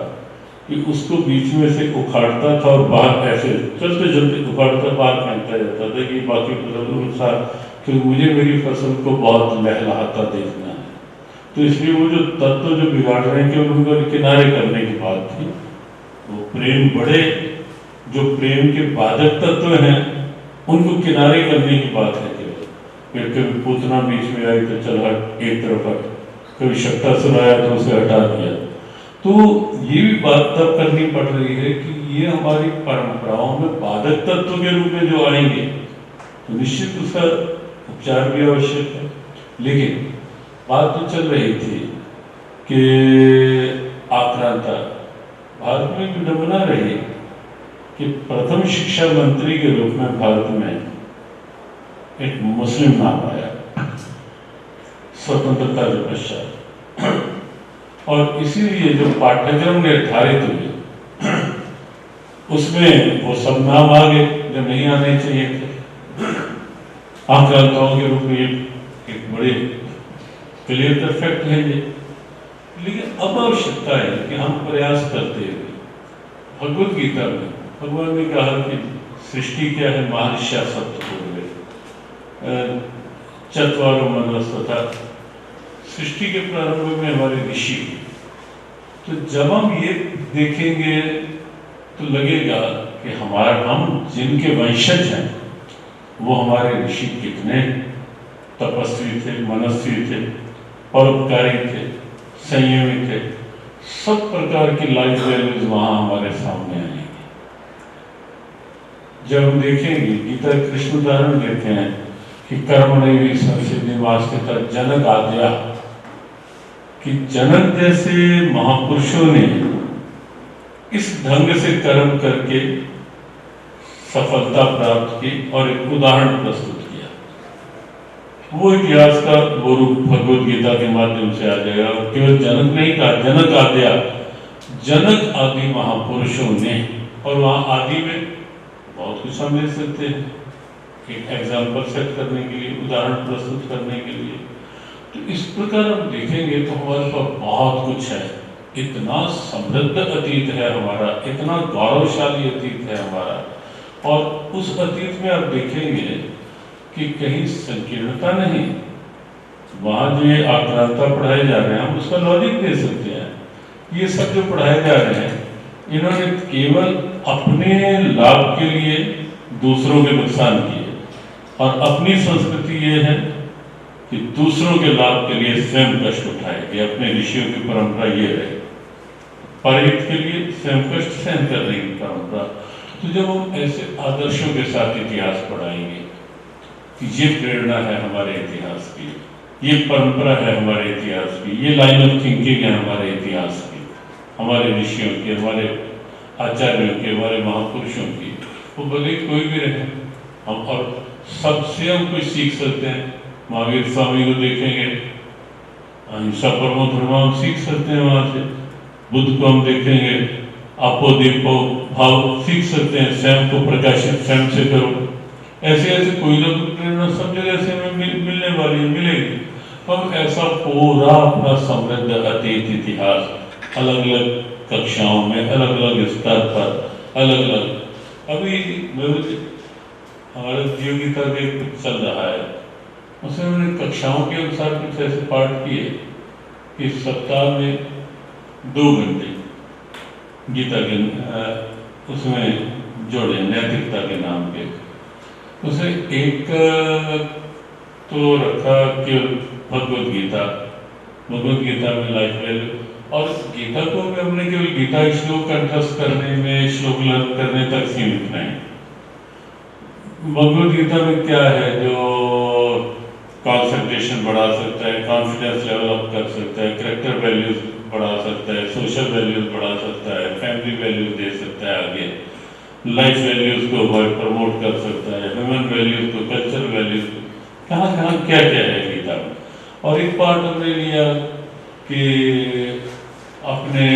कि उसको बीच में से उखाड़ता था और बाहर ऐसे चलते चलते उखाड़ता बाहर फेंकता जाता था कि बाकी फसल नुकसान, क्योंकि मुझे मेरी फसल को बहुत लहलहाता देखना है। तो इसलिए वो जो तत्व जो बिगाड़ रहे हैं, केवल उनको किनारे करने की बात थी। वो प्रेम बढ़े, जो प्रेम के बाधक तत्व हैं उनको किनारे करने की बात है केवल। फिर कभी पूतना बीच में आई तो चल हट, एक तरफ हट, कभी शक्तासुर आया तो उसे हटा दिया। तो ये भी बात तब करनी पड़ रही है कि ये हमारी परंपराओं में बाधक तत्व के रूप में जो आएंगे तो निश्चित उसका उपचार भी आवश्यक है। लेकिन बात तो चल रही थी कि आक्रांता, भारत में विडंबना रही कि प्रथम शिक्षा मंत्री के रूप में भारत में एक मुस्लिम नाम आया स्वतंत्रता के पश्चात, और इसीलिए जो पाठ्यक्रम निर्धारित हुए उसमें वो सब नाम आ गए जो नहीं आने चाहिए थे। आक्रांताओं के रूप में एक बड़े क्लियर कट फैक्ट है ये। लेकिन अब आवश्यकता है कि हम प्रयास करते हुए, भगवद गीता में भगवान ने कहा कि सृष्टि क्या है, महर्षि सप्त हो गए, चत्वारो मनस्तथा, सृष्टि के प्रारंभ में हमारे ऋषि। तो जब हम ये देखेंगे तो लगेगा कि हम जिनके वंशज हैं वो हमारे ऋषि कितने तपस्वी थे, मनस्वी थे, परोपकारी थे, संयमी थे। सब प्रकार की लाइफ वैल्यूज वहां हमारे सामने आएंगी। जब हम देखेंगे, गीता कृष्ण उदाहरण देते हैं कि कर्म नहीं संसिद्धि वास्तविकता जनक आद्या, कि जनक जैसे महापुरुषों ने इस ढंग से कर्म करके सफलता प्राप्त की और एक उदाहरण प्रस्तुत किया। वो इतिहास का वो रूप भगवद गीता के माध्यम से आ जाएगा। और केवल जनक नहीं कहा, जनक आद्या, जनक आदि महापुरुषों ने, और वहाँ आदि में बहुत कुछ हम ले सकते हैं, एक एग्जाम्पल सेट करने के लिए, उदाहरण प्रस्तुत करने के लिए। तो इस प्रकार हम देखेंगे तो हमारे पास बहुत कुछ है, इतना समृद्ध अतीत है हमारा, इतना गौरवशाली अतीत है हमारा। और उस अतीत में आप देखेंगे कि कहीं संकीर्णता नहीं। वहाँ जो ये आक्रांता पढ़ाए जा रहे हैं, हम उसका लॉजिक दे सकते हैं। ये सब जो पढ़ाए जा रहे हैं, इन्होंने केवल अपने लाभ के लिए दूसरों के नुकसान किए, और अपनी संस्कृति ये है कि दूसरों के लाभ के लिए स्वयं कष्ट उठाए। कि अपने ऋषियों की परंपरा ये रहे, परहित के लिए स्वयं कष्ट सहन करने की परंपरा। तो जब हम ऐसे आदर्शों के साथ इतिहास पढ़ाएंगे कि ये प्रेरणा है हमारे इतिहास की, ये परंपरा है हमारे इतिहास की, ये लाइन ऑफ थिंकिंग है हमारे इतिहास की, हमारे ऋषियों की, हमारे आचार्यों की, हमारे महापुरुषों की, वो भले कोई भी रहे, हम और सबसे हम कुछ सीख सकते हैं। महावीर स्वामी को देखेंगे, अहिंसा परमो धर्म हम सीख सकते हैं वहाँ से। बुद्ध को हम देखेंगे, आपो दीपो भाव सीख सकते हैं, स्वयं को प्रकाशित स्वयं से करो। ऐसे ऐसे कोई ना कोई प्रेरणा सब जगह से हमें मिलने वाली मिलेगी। हम ऐसा पूरा अपना समृद्ध अतीत इतिहास अलग अलग कक्षाओं में अलग अलग स्तर पर अलग अलग अभी हमारे प्रतियोगिता के कुछ चल रहा है, उसमें मैंने कक्षाओं के अनुसार कुछ ऐसे पाठ किए कि सप्ताह में 2 घंटे गीता के उसमें जोड़े नैतिकता के नाम पे। उसे एक तो रखा कि भगवत गीता में लाइफ वैल्यू, और गीता को भी हमने केवल गीता श्लोक कंठस्थ करने में श्लोक लर्न करने तक सीमित नहीं। भगवत गीता में क्या है जो कंसंट्रेशन बढ़ा सकता है, कॉन्फिडेंस लेवल अप कर सकता है, कैरेक्टर वैल्यूज बढ़ा सकता है, सोशल वैल्यूज बढ़ा सकता है, फैमिली वैल्यूज दे सकता है, आगे लाइफ वैल्यूज को प्रमोट कर सकता है, ह्यूमन वैल्यूज को, कल्चर वैल्यूज को, कहाँ कहाँ क्या क्या है गीता में। और एक पार्ट हमने लिया कि अपने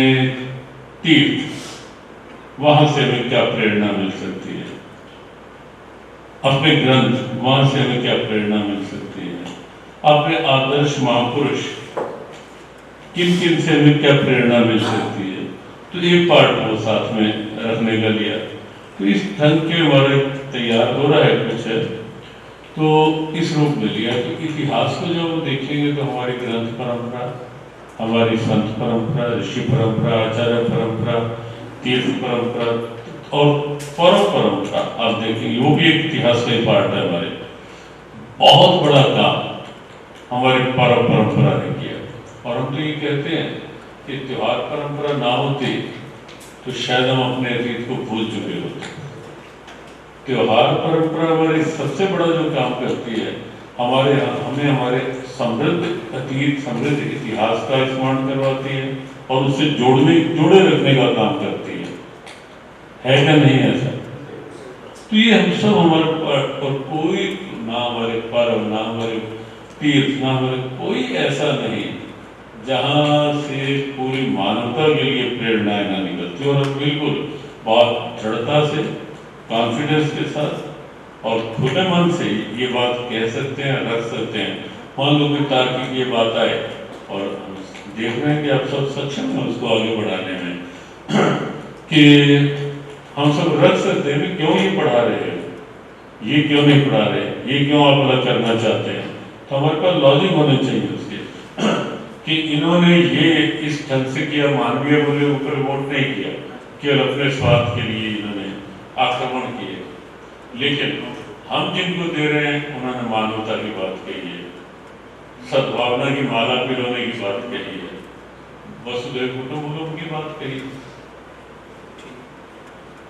तीर्थ वहां से हमें क्या प्रेरणा मिल सकती है, अपने ग्रंथ वहां से हमें क्या प्रेरणा मिल सकती है, अपने आदर्श महापुरुष किन किन से हमें क्या प्रेरणा मिल सकती है। तो एक पार्ट वो साथ में रखने का लिया। तो इस ढंग के हमारे तैयार हो रहा है कुछ है, तो इस रूप में लिया। तो इतिहास को जब देखेंगे तो हमारी ग्रंथ परंपरा, हमारी संत परंपरा, ऋषि परंपरा, आचार्य परंपरा, तीर्थ परंपरा और परम परंपरा आप देखेंगे वो भी एक इतिहास का ही पार्ट है। हमारे बहुत बड़ा काम हमारी परम परंपरा ने किया। और हम तो ये कहते हैं कि त्योहार परंपरा ना होती तो शायद हम अपने अतीत को भूल चुके होते। त्योहार परंपरा हमारी सबसे बड़ा जो काम करती है, हमें हमारे समृद्ध अतीत, समृद्ध इतिहास का स्मरण करवाती है और उससे जोड़े रखने का काम करती है क्या नहीं ऐसा? तो ये हम सब हमारे और कोई ना हमारे पर्व, ना हमारे तीर्थ, ना हमारे कोई ऐसा नहीं जहाँ से पूरी मानवता के लिए प्रेरणाएं ना निकलती। और हम बिल्कुल बहुत दृढ़ता से, कॉन्फिडेंस के साथ और खुले मन से ये बात कह सकते हैं, रख सकते हैं। मान लो कोई तार्किक ये बात आए और देख रहे हैं कि आप सब सक्षम हैं उसको आगे बढ़ाने में कि हम सब रख सकते हैं कि क्यों ये पढ़ा रहे हैं, ये क्यों नहीं पढ़ा रहे, ये क्यों आप अलग करना चाहते हैं। तो हमारे पास लॉजिक होने चाहिए उसके कि इन्होंने ये इस ढंग से किया, मानवीय मूल्यों को प्रमोट नहीं किया, केवल अपने स्वार्थ के लिए इन्होंने आक्रमण किए। लेकिन हम जिनको दे रहे हैं उन्होंने मानवता की बात कही है, सद्भावना की माला पिरोने की बात कही है, वसुधैव कुटुंबकम की बात कही।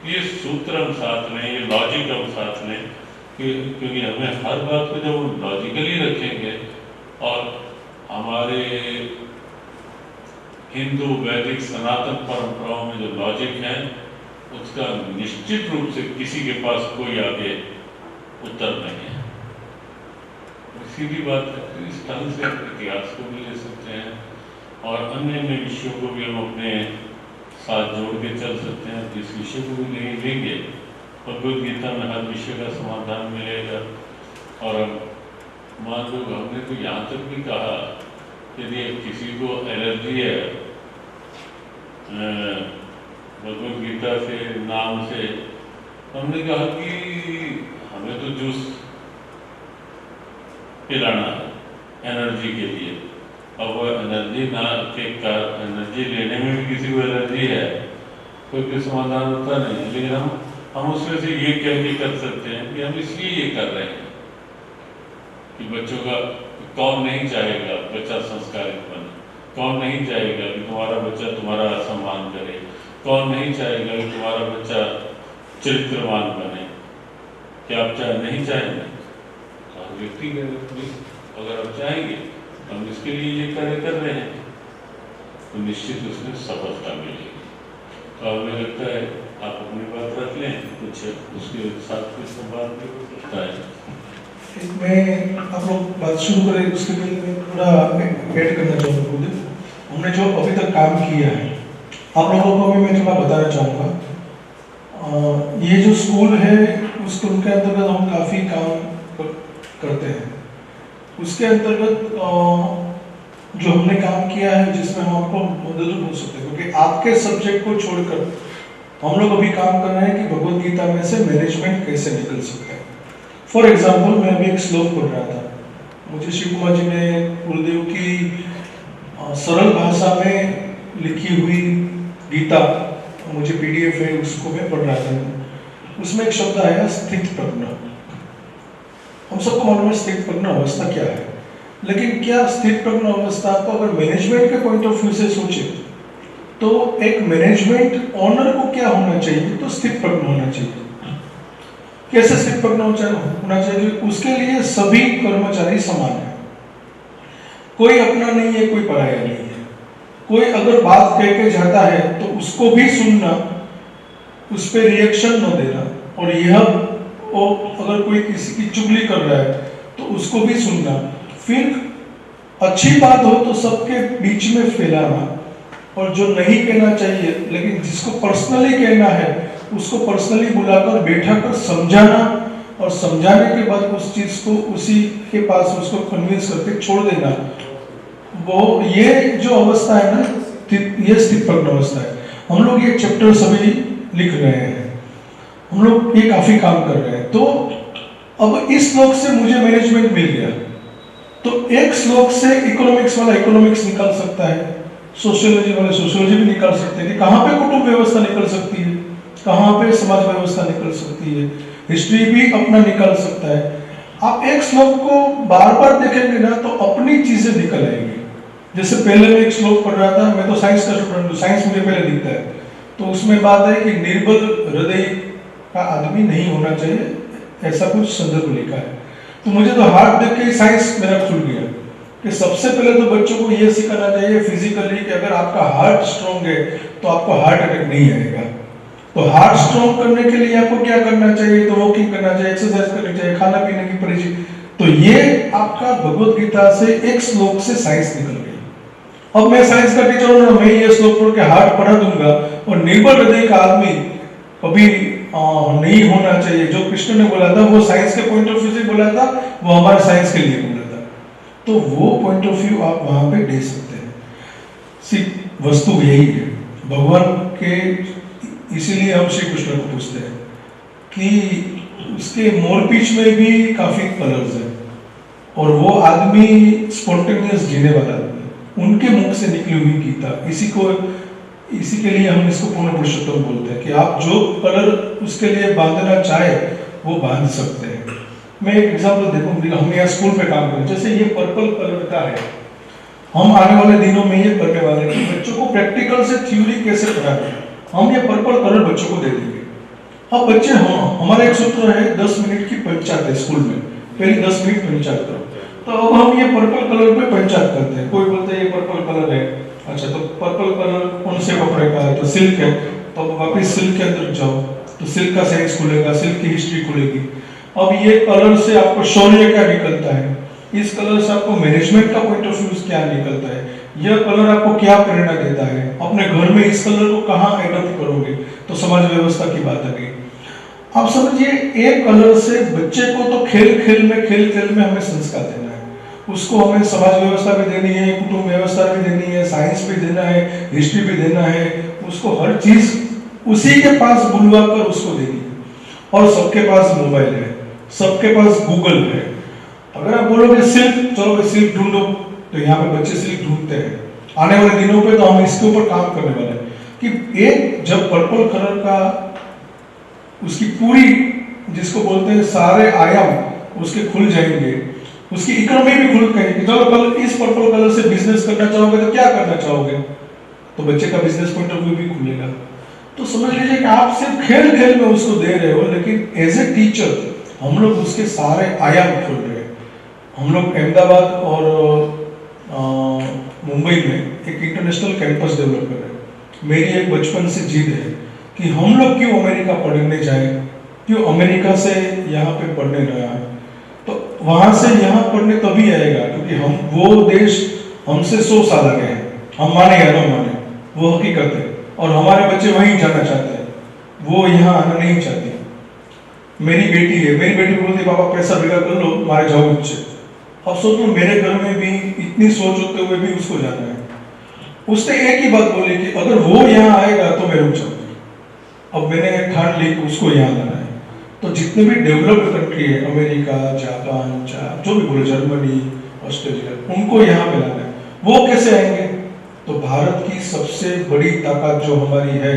ये सूत्र हम साथ लें, ये लॉजिक हम साथ लें, क्योंकि हमें हर बात को जब हम लॉजिकली रखेंगे और हमारे हिंदू वैदिक सनातन परंपराओं में जो लॉजिक है उसका निश्चित रूप से किसी के पास कोई आगे उत्तर नहीं है। सीधी बात है। इस ढंग से हम इतिहास को भी ले सकते हैं और अन्य अन्य विषयों को भी हम अपने साथ जोड़ के चल सकते हैं। जिस विषय को भी लेंगे भगवद गीता में हर विषय का समाधान मिलेगा। और मान लो हमने तो यहाँ तक भी कहा यदि किसी को एलर्जी है भगवद गीता से, नाम से, हमने कहा कि हमें तो जूस पिलाना है एनर्जी के लिए। अब वो एनर्जी एनर्जी लेने में भी किसी को एलर्जी है, कोई समाधान होता नहीं है। लेकिन हम उसमें से ये कह के कर सकते हैं कि हम इसलिए ये कर रहे हैं कि बच्चों का, कौन नहीं चाहेगा बच्चा संस्कारित बने, कौन नहीं चाहेगा कि तुम्हारा बच्चा तुम्हारा सम्मान करे, कौन नहीं चाहेगा कि तुम्हारा बच्चा चरित्रवान बने। क्या आप नहीं चाहेंगे? तो व्यक्तिगत अगर आप चाहेंगे हम इसके लिए ये कार्य कर रहे हैं तो निश्चित उसमें सफलता मिलेगी। तो हमें लगता है आप अपनी बात रख लें, कुछ उसके साथ कुछ संवाद भी हो सकता है। मैं आप लोग बात शुरू करें उसके लिए मैं थोड़ा ऐड करना चाहूँगा खुद। हमने जो अभी तक काम किया है आप लोगों को भी मैं थोड़ा बताना चाहूँगा। ये जो स्कूल है उस स्कूल के अंतर्गत हम काफ़ी काम करते हैं। उसके अंतर्गत जो हमने काम किया है जिसमें हम आपको मदद बोल सकते हैं, क्योंकि आपके सब्जेक्ट को छोड़कर हम लोग अभी काम कर रहे हैं कि भगवत गीता में से मैनेजमेंट कैसे निकल सकता है। फॉर एग्जाम्पल, मैं अभी एक श्लोक पढ़ रहा था, मुझे शिव कुमार जी ने गुरुदेव की सरल भाषा में लिखी हुई गीता मुझे PDF है, उसको मैं पढ़ रहा था। उसमें एक शब्द आया स्थित प्रज्ञ। हम सबको मालूम है स्थित प्रज्ञ अवस्था क्या है, लेकिन क्या स्थित प्रज्ञ अवस्था को अगर मैनेजमेंट के पॉइंट ऑफ व्यू से सोचे तो एक मैनेजमेंट ओनर को क्या होना चाहिए, तो स्थित प्रज्ञ होना चाहिए। कैसे स्थित प्रज्ञ होना चाहिए? उसके लिए सभी कर्मचारी समान है, कोई अपना नहीं है, कोई पराया नहीं है। कोई अगर बात कह के जाता है तो उसको भी सुनना, उस पर रिएक्शन न देना, और यह अगर कोई किसी की चुगली कर रहा है तो उसको भी सुनना। फिर अच्छी बात हो तो सबके बीच में फैलाना, और जो नहीं कहना चाहिए लेकिन जिसको पर्सनली कहना है उसको पर्सनली बुलाकर बैठा कर समझाना, और समझाने के बाद उस चीज को उसी के पास उसको कन्विंस करके छोड़ देना। वो ये जो अवस्था है ना, ये स्थित प्रज्ञ अवस्था है। हम लोग ये चैप्टर सभी लिख रहे हैं, हम लोग ये काफी काम कर रहे हैं। तो अब इस श्लोक से मुझे मैनेजमेंट मिल गया, तो एक श्लोक से इकोनॉमिक्स वाला इकोनॉमिक्स निकाल सकता है, सोशियोलॉजी वाले सोशियोलॉजी भी निकाल सकते हैं कि कहाँ पे कुटुंब व्यवस्था निकल सकती है, कहाँ पे समाज व्यवस्था निकल सकती है, हिस्ट्री भी अपना निकाल सकता है। आप एक श्लोक को बार बार देखेंगे ना तो अपनी चीजें निकल आएंगी। जैसे पहले मैं एक श्लोक पढ़ रहा था, मैं तो साइंस का स्टूडेंट हूँ, साइंस मुझे पहले दिखता है, तो उसमें बात है कि निर्बल हृदय का आदमी नहीं होना चाहिए, ऐसा कुछ संदर्भ लिखा है। तो मुझे तो हार्ट देख के साइंस मेरा खुल गया कि सबसे पहले तो बच्चों को यह सिखाना चाहिए फिजिकली कि अगर आपका हार्ट स्ट्रॉन्ग है तो आपको हार्ट अटैक नहीं आएगा। तो हार्ट स्ट्रॉन्ग करने के लिए आपको क्या करना चाहिए, तो वॉकिंग करना चाहिए, एक्सरसाइज करनी चाहिए, खाना पीने की परिचय। तो ये आपका भगवत गीता से एक श्लोक से साइंस निकल गई। अब मैं साइंस का टीचर हूं ना, मैं ये श्लोक पढ़ के हार्ट पढ़ा दूंगा, और निर्बल हृदय का आदमी कभी नहीं होना चाहिए। जो कृष्ण ने बोला था वो साइंस के पॉइंट ऑफ व्यू से बोला था, वो हमारे साइंस के लिए बोला था। तो वो पॉइंट ऑफ व्यू आप वहां पे दे सकते हैं। वस्तु यही है भगवान के, इसीलिए हम श्री कृष्ण को पूछते हैं कि उसके मोरपीछ में भी काफी कलर्स है, और वो आदमी स्पॉन्टेनियस जीने वाला आदमी, उनके मुख से निकली हुई गीता। इसी के लिए हम इसको पूर्ण पुरुषोत्तम बोलते हैं कि आप जो कलर उसके लिए बांधना चाहे वो बांध सकते हैं। मैं एक एग्जांपल देखूंगा, हम यहाँ स्कूल पे काम करें, जैसे ये पर्पल कलर का है, हम आने वाले दिनों में ये करने वाले हैं बच्चों को प्रैक्टिकल से थ्योरी कैसे पढ़ाना है। हम ये पर्पल कलर बच्चों को दे देंगे। अब बच्चे, हमारा एक सूत्र है 10 मिनट की पंचायत है स्कूल में, पहले 10 मिनट पंचायत करो। तो अब हम ये पर्पल कलर पे पंचायत करते हैं। कोई बोलते हैं ये पर्पल कलर है, अच्छा तो पर्पल कलर कौन से कपड़े का है, तो सिल्क है, तो वापिस सिल्क के अंदर जाओ, तो सिल्क का साइंस खुलेगा, सिल्क की हिस्ट्री खुलेगी। अब ये कलर से आपको शौर्य क्या निकलता है, इस कलर से आपको मैनेजमेंट का पॉइंट ऑफ व्यू क्या निकलता है, यह कलर आपको क्या प्रेरणा देता है, अपने घर में इस कलर को कहाँ एडॉप्ट करोगे, तो समाज व्यवस्था की बात आ गई। आप समझिए एक कलर से बच्चे को तो खेल खेल में हमें संस्कार देना है, उसको हमें समाज व्यवस्था भी देनी है, कुटुंब व्यवस्था भी देनी है, साइंस भी देना है, हिस्ट्री भी देना है, उसको हर चीज उसी के पास बुलवा कर उसको देनी है। और सबके पास मोबाइल है, सबके पास गूगल है। अगर आप बोलोगे सिल्क, चलो भाई सिल्क ढूंढो, तो यहाँ पे बच्चे सिल्क ढूंढते हैं। आने वाले दिनों पे तो हम इसके ऊपर काम करने वाले हैं कि एक जब पर्पल कलर का उसकी पूरी, जिसको बोलते हैं सारे आयाम उसके खुल जाएंगे, उसकी इकोनॉमी भी खुल जाएगी। चलो कल इस पर्पल कलर से बिजनेस करना चाहोगे तो क्या करना चाहोगे, तो बच्चे का बिजनेस पॉइंट ऑफ व्यू भी खुलेगा। तो समझ लीजिए कि आप सिर्फ खेल खेल में उसको दे रहे हो, लेकिन एज ए टीचर हम लोग उसके सारे आयाम खोल रहे हैं। हम लोग अहमदाबाद और मुंबई में एक इंटरनेशनल कैंपस डेवलप कर रहे हैं। मेरी एक बचपन से जिद है कि हम लोग क्यों अमेरिका पढ़ने जाए, क्यों अमेरिका से यहाँ पे पढ़ने न आए। तो वहां से यहाँ पढ़ने तभी आएगा क्योंकि हम वो देश हमसे 100 साल आगे हैं, हम माने या ना माने, वो हकीकत है। और हमारे बच्चे वहीं जाना चाहते हैं, वो यहाँ आना नहीं चाहते। मेरी बेटी है, मेरी बेटी बोलती है पापा पैसा भेगा कर लो, मारे जाओ बच्चे। अब सोचो मेरे घर में भी इतनी सोच होते हुए भी उसको जाना है। उसने एक ही बात बोली कि अगर वो यहाँ आएगा तो मैं रुक जाऊंगी। अब मैंने ठान ली कि उसको यहाँ लाना है। तो जितने भी डेवलप्ड कंट्री है, अमेरिका, जापान, जो भी बोले, जर्मनी, ऑस्ट्रेलिया, उनको यहाँ पे लाना है। वो कैसे आएंगे? तो भारत की सबसे बड़ी ताकत जो हमारी है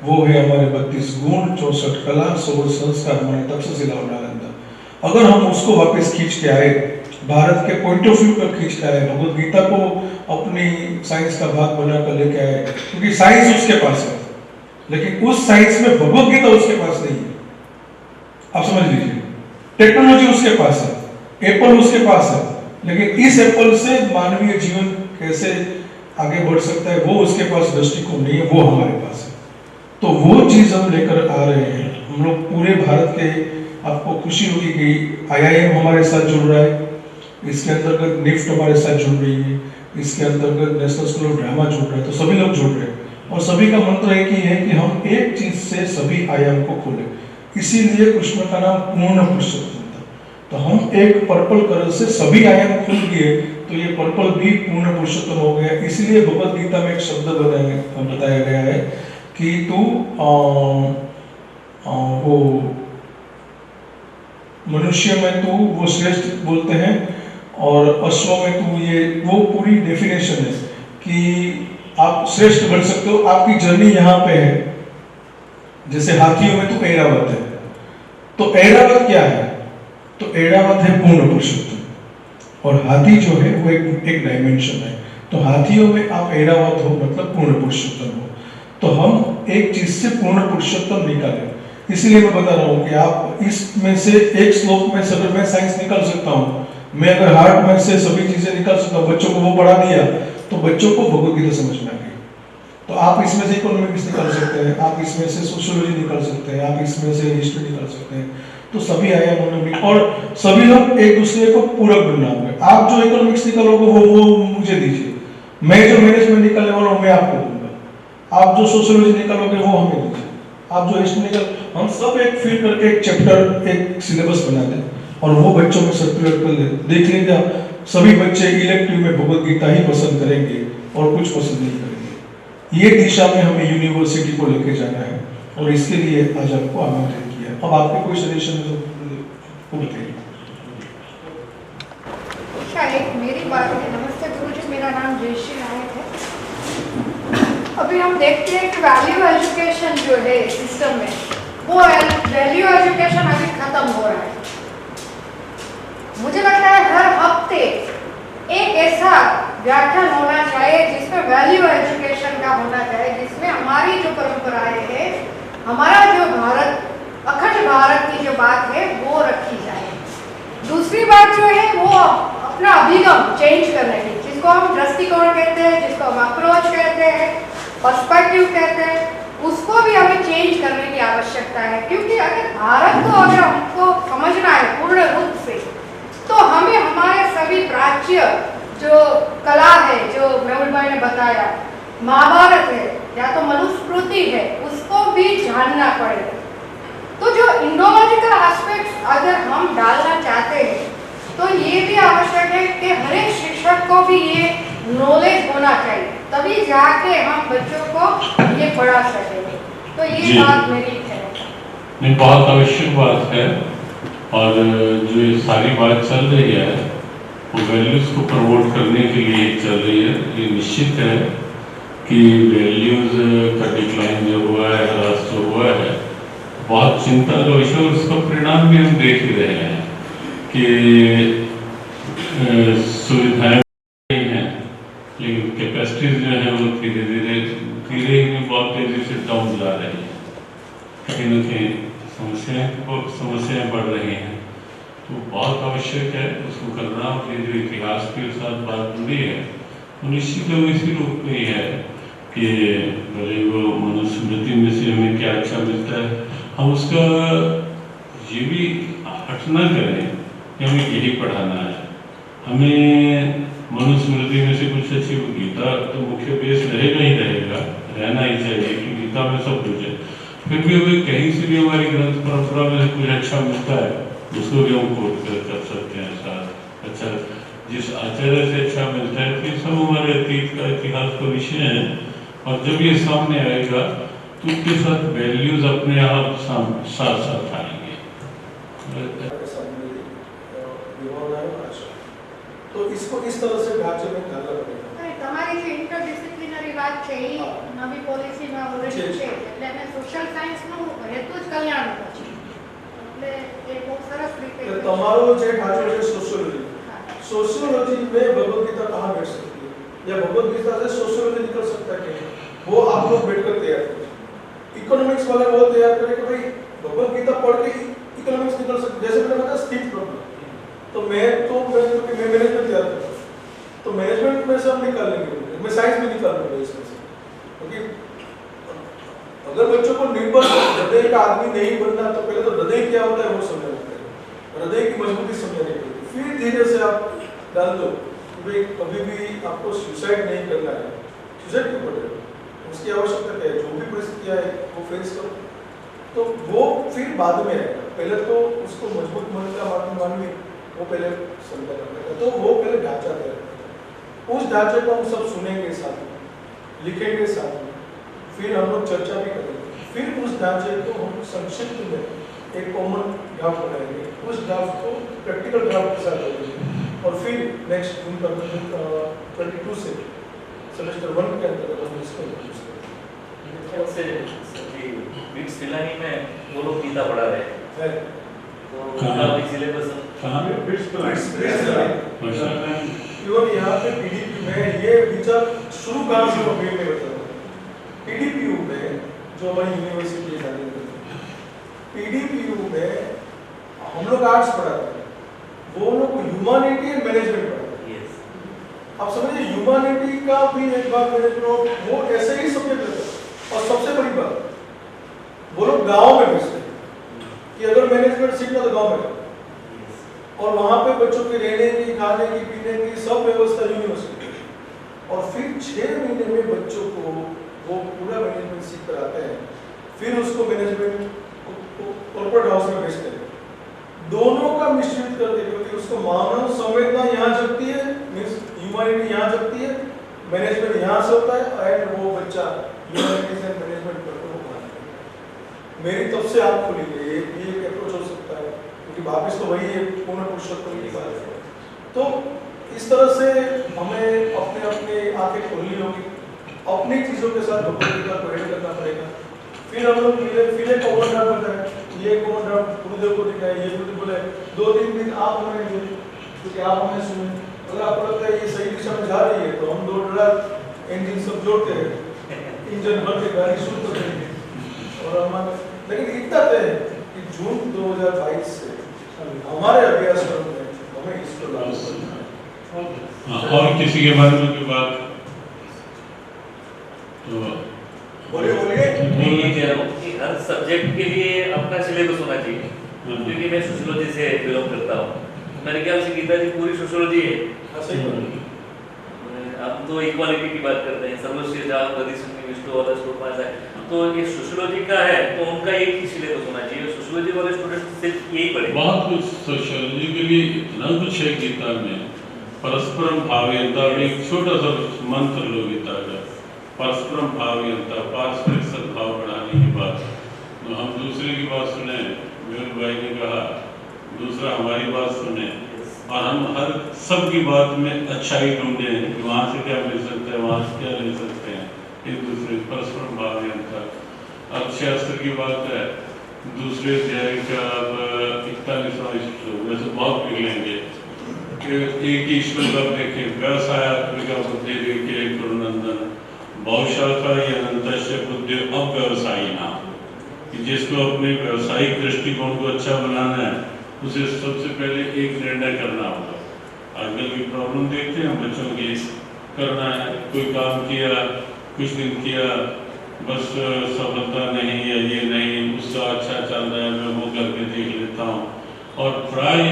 वो है हमारे 32 गुण, 64 कला, 16 संस्कार, हमारे तक्षशिला और नालंदा। अगर हम उसको वापस खींच के आए, भारत के पॉइंट ऑफ व्यू पर खींच के आए, भगवत गीता को अपनी साइंस का भाग बनाकर लेके आए, क्योंकि साइंस उसके पास है, लेकिन उस साइंस में भगवत गीता उसके पास नहीं है। आप समझ लीजिए, टेक्नोलॉजी उसके पास है, एप्पल उसके पास है, लेकिन इस एप्पल से मानवीय जीवन कैसे आगे बढ़ सकता है वो उसके पास दृष्टिकोण नहीं है, वो हमारे पास है। तो वो चीज हम लेकर आ रहे हैं। हम लोग पूरे भारत के, आपको खुशी होगी कि IIM हमारे साथ जुड़ रहा है, इसके अंतर्गत निफ्ट हमारे साथ जुड़ रही है, इसके अंतर्गत नेशनल स्कूल ऑफ ड्रामा जुड़ रहा है। तो सभी लोग जुड़ रहे हैं और सभी का मंत्र एक ही है कि हम एक चीज से सभी आयाम को खोलें। इसीलिए कृष्ण का नाम पूर्ण पुरुषोत्तम था। तो हम एक पर्पल कलर से सभी आयाम खुल गए, तो ये पर्पल भी पूर्ण पुरुषोत्तम हो गया। इसलिए भगवत गीता में एक शब्द बताया गया है कि तू वो मनुष्य में तू वो श्रेष्ठ बोलते हैं, और अश्व में तू, ये वो पूरी डेफिनेशन है कि आप श्रेष्ठ बन सकते हो। आपकी जर्नी यहाँ पे है। जैसे हाथियों में तो ऐरावत है, तो ऐरावत क्या है? तो ऐरावत है पूर्ण पुरुषोत्तम, और हाथी जो है वो एक डायमेंशन है। तो हाथियों में आप ऐरावत हो, मतलब पूर्ण पुरुषोत्तम हो। तो हम एक चीज से पूर्ण पुरुषोत्तम निकालें। इसलिए मैं बता रहा हूँ कि आप इसमें से एक श्लोक में से अगर मैं साइंस निकाल सकता हूँ, मैं अगर हार्ट में से सभी चीजें निकाल सकता हूँ, बच्चों को वो पढ़ा दिया तो बच्चों को भगवत गीता समझ में आ गई। तो आप इसमें से इकोनॉमिक्स निकाल सकते हैं, आप इसमें से सोशियोलॉजी निकाल सकते हैं, आप इसमें से हिस्ट्री निकाल सकते हैं। तो सभी आयामों में, और सभी लोग एक दूसरे को पूरक बनना होगा। आप जो इकोनॉमिक्स निकालोगे वो मुझे दीजिए, मैं जो मैनेजमेंट निकालने वाला हूँ मैं आपको दूंगा, आप जो सोशियोलॉजी निकालोगे वो हमें दीजिए, आप जो हिस्ट्री निकाल, हम सब एक फिल करके एक चैप्टर, एक सिलेबस बना दें और वो बच्चों में सर्कुलेट कर ले। देख लीजिए सभी बच्चे इलेक्टिव में भगवत गीता ही पसंद करेंगे और कुछ पसंद नहीं करेंगे। ये दिशा में हमें यूनिवर्सिटी को लेके जाना है और इसके लिए आज आपको आमंत्रित किया। अब आपके कोई सजेशन है तो बताइए। एक मेरी बात है। नमस्ते गुरुजी, मेरा नाम जयश्री नायक है। अभी हम देखते हैं कि वैल्यू एजुकेशन जो है सिस्टम में, वो वैल्यू एजुकेशन अभी खत्म हो रहा है। मुझे लगता है हर हफ्ते एक ऐसा व्याख्यान होना चाहिए जिसमें वैल्यू एजुकेशन का होना चाहिए, जिसमें हमारी जो परंपराएं है, हमारा जो भारत, अखंड भारत की जो बात है वो रखी जाए। दूसरी बात जो है वो अपना अभिगम चेंज करने की, जिसको हम दृष्टिकोण कहते हैं, जिसको हम अप्रोच कहते हैं, पर्सपेक्टिव कहते हैं, उसको भी हमें चेंज करने की आवश्यकता है। क्योंकि अगर भारत को अगर हमको समझना है पूर्ण रूप से, तो हमें हमारे सभी प्राच्य जो कला है, जो मेहुल भाई ने बताया, महाभारत है या तो मनुस्मृति है, उसको भी जानना पड़ेगा। तो जो इंडोलॉजिकल एस्पेक्ट्स अगर हम डालना चाहते हैं तो ये भी आवश्यक है कि हर एक शिक्षक को भी ये नॉलेज होना चाहिए, तभी जाके हम बच्चों को ये पढ़ा सकेंगे। तो ये बात मेरी है। नहीं, बहुत आवश्यक बात है। और जो ये सारी बात चल रही है वो वैल्यूज़ को प्रमोट करने के लिए चल रही है। ये निश्चित है कि वैल्यूज़ का डिक्लाइन जो हुआ है, ह्रास जो हुआ है, बहुत चिंता का विषय। और उसका परिणाम भी हम देख ही रहे हैं कि सुविधाएं नहीं हैं, लेकिन कैपेसिटीज जो है वो धीरे धीरे ही बहुत तेजी से डाउन जा रही है। कहीं न कहीं समस्याएं बढ़ रही हैं। तो बहुत आवश्यक है उसको करना। और जो इतिहास के साथ बात जुड़ी है वो निश्चित रूप इसी रूप में है कि भले वो मनुस्मृति में से हमें क्या अच्छा मिलता है, हम उसका ये भी हट न करें कि हमें यही पढ़ाना है। हमें मनुस्मृति में से कुछ अच्छी, गीता तो मुख्य बेस रहेगा ही रहेगा, रहना ही चाहिए कि गीता में सब कुछ है। फिर भी हमें कहीं से भी हमारी ग्रंथ परंपरा में से कुछ अच्छा मिलता है, उसको भी हम कोट कर सकते हैं साथ। अच्छा, जिस आचार्य से अच्छा मिलता है कि सब हमारे अतीत का इतिहास का विषय है, और जब ये सामने आएगा तो उसके साथ वैल्यूज अपने आप साथ साथ आएंगे। तो इसको इस तरह से ढांचे में ढालना पड़ेगा। તમારી જે ઇન્ટરડિસિપ્લિનરી વાત છે એ નવી પોલિસીમાં ઓલરેડી છે, એટલે અમે સોશિયલ સાયન્સનું હેતુ જ કલ્યાણનો છે, એટલે એ બહુ સરસ રીતે તમારો જે ઢાંચો છે સોશિયોલોજી, सोशियोलॉजी में भगवत गीता कहाँ बैठ सकती है, या भगवत गीता से सोशियोलॉजी निकल सकता है कि वो आप लोग बैठकर तैयार करें। इकोनॉमिक्स वाले वो तैयार करें कि भाई भगवत गीता पढ़ के इकोनॉमिक्स निकल सकती है। जैसे मैंने बताया स्थित प्रॉब्लम, तो मैं मैनेजमेंट तैयार करता हूँ, तो मैनेजमेंट में से हम निकाल लेंगे, मैं साइंस में निकाल लूँगा इसमें से, क्योंकि अगर बच्चों को निर्भर हृदय का आदमी नहीं बनना तो पहले तो हृदय क्या होता है वो समझना पड़ेगा, हृदय की मजबूती समझनी पड़ेगी। फिर धीरे से आप डाल दो कि भाई कभी भी आपको सुसाइड नहीं करना है। सुसाइड क्यों करेगा, उसकी आवश्यकता क्या है, जो भी परिस्थितियाँ है वो फेस करो, तो वो फिर बाद में आएगा। पहले तो उसको मजबूत मन का मानवी वो पहले समझा करता, तो वो पहले ढांचा तैयार करता। उस ढांचे को हम सब सुनेंगे साथ में, लिखेंगे साथ में, फिर हम लोग चर्चा भी करेंगे, फिर उस ढांचे को हम संक्षिप्त में एक कॉमन ड्राफ्ट बनाएंगे, उस ड्राफ्ट को प्रैक्टिकल ड्राफ्ट के साथ करेंगे, और फिर नेक्स्ट जून 22 से सेमेस्टर 1 के अंतर्गत हम इसको इंट्रोड्यूस करेंगे। बिट्स फिलानी में वो लोग गीता पढ़ा रहे हैं, तो उनका भी सिलेबस कहाँ पे इवन यहाँ पे पीडीपी में ये विचार शुरू कहाँ से हो गया मैं बता रहा हूँ। पीडीपीयू में जो हमारी यूनिवर्सिटी है, पीडीपीयू में हम लोग आर्ट्स पढ़ाते हैं, वो लोग ह्यूमैनिटी एंड मैनेजमेंट पढ़ाते हैं। आप समझिए ह्यूमैनिटी का भी एक बार मैनेजमेंट वो ऐसे ही सब्जेक्ट रहता है। और सबसे बड़ी बात, वो लोग गाँव में भेजते हैं कि अगर मैनेजमेंट सीखना तो गाँव में, और वहाँ पे बच्चों के रहने की, खाने की, पीने की सब व्यवस्था यूनिवर्सिटी, और फिर 6 महीने में बच्चों को वो पूरा मैनेजमेंट सीख कर आते हैं, फिर उसको मैनेजमेंट कॉर्पोरेट हाउस में भेजते हैं। दोनों का मिश्रित करते हैं, क्योंकि उसको मानव संवेदना यहाँ जगती है, मीन्स ह्यूमैनिटी यहाँ जगती है, मैनेजमेंट यहाँ से होता है, एंड वो बच्चा ह्यूमैनिटी से मैनेजमेंट करके वो बनाता है। मेरी तब से आँख खुली है, ये भी एक अप्रोच हो सकता है, क्योंकि वापिस तो वही है पूर्ण पुरुषोत्तम की बात है। तो इस तरह से हमें अपने अपने आंखें खोलनी होगी, अपनी चीज़ों के साथ भगवत गीता को ऐड करना पड़ेगा। फिर हम लोग फिर एक कॉमन ड्राफ्ट होता है, ये कॉमन ड्राफ्ट गुरुदेव को दिखाए, ये गुरुदेव बोले 2-3 दिन आप हमें दे, क्योंकि आप हमें सुने, अगर आपको लगता है ये सही दिशा में जा रही है तो हम 2 इंजन सब जोड़ते हैं, इंजन भर के गाड़ी शुरू कर देंगे। और हमारे लेकिन इतना तय है कि जून 2022 से हमारे अभ्यासक्रम में हमें इसको लागू करना है। और किसी के बारे में कोई बात तो बोलिए नहीं, ये कह रहा हूँ कि हर सब्जेक्ट के लिए अपना सिलेबस होना चाहिए, क्योंकि मैं सोशियोलॉजी से बिलोंग करता हूँ, मेरे ख्याल से गीता जी पूरी सोशियोलॉजी है। हम तो इक्वालिटी की बात करते हैं, सर्वस्व जात वदिष्णु विष्णु वाला श्लोक में है, तो ये सोशियोलॉजी का है तो उनका एक ही सिलेबस होना चाहिए, सोशियोलॉजी वाले स्टूडेंट सिर्फ यही पढ़े। बहुत कुछ सोशियोलॉजी के लिए इतना कुछ है गीता में, परस्परम भावयंता, एक छोटा सा मंत्र लो गीता का, परस्परम भावयंता, पारस्परिक सद्भाव बढ़ाने की बात। तो हम दूसरे की बात सुने, मेरे भाई ने कहा, दूसरा हमारी बात सुने, और हम हर सब की बात में अच्छाई ढूंढे कि वहाँ से क्या मिल सकता है, वहाँ से क्या ले सकते हैं, एक दूसरे परस्परम भावयंता। अर्थशास्त्र की बात है, दूसरे अध्याय का 41वां श्लोक, वैसे बहुत पढ़ लेंगे कि एक ही श्लोक आप देखें, व्यवसायात्मिका बुद्धि देखे गुरुनंदन बहुशाखा अनंतस्य बुद्धि अव्यवसायी नाम, कि जिसको अपने व्यवसायिक दृष्टिकोण को अच्छा बनाना है उसे सबसे पहले एक निर्णय करना होगा। आजकल की प्रॉब्लम देखते हैं बच्चों की, करना है कोई काम किया, कुछ दिन किया, बस सफलता नहीं है, ये नहीं, उसका अच्छा चल रहा है, मैं वो करके देख लेता हूँ। और प्राय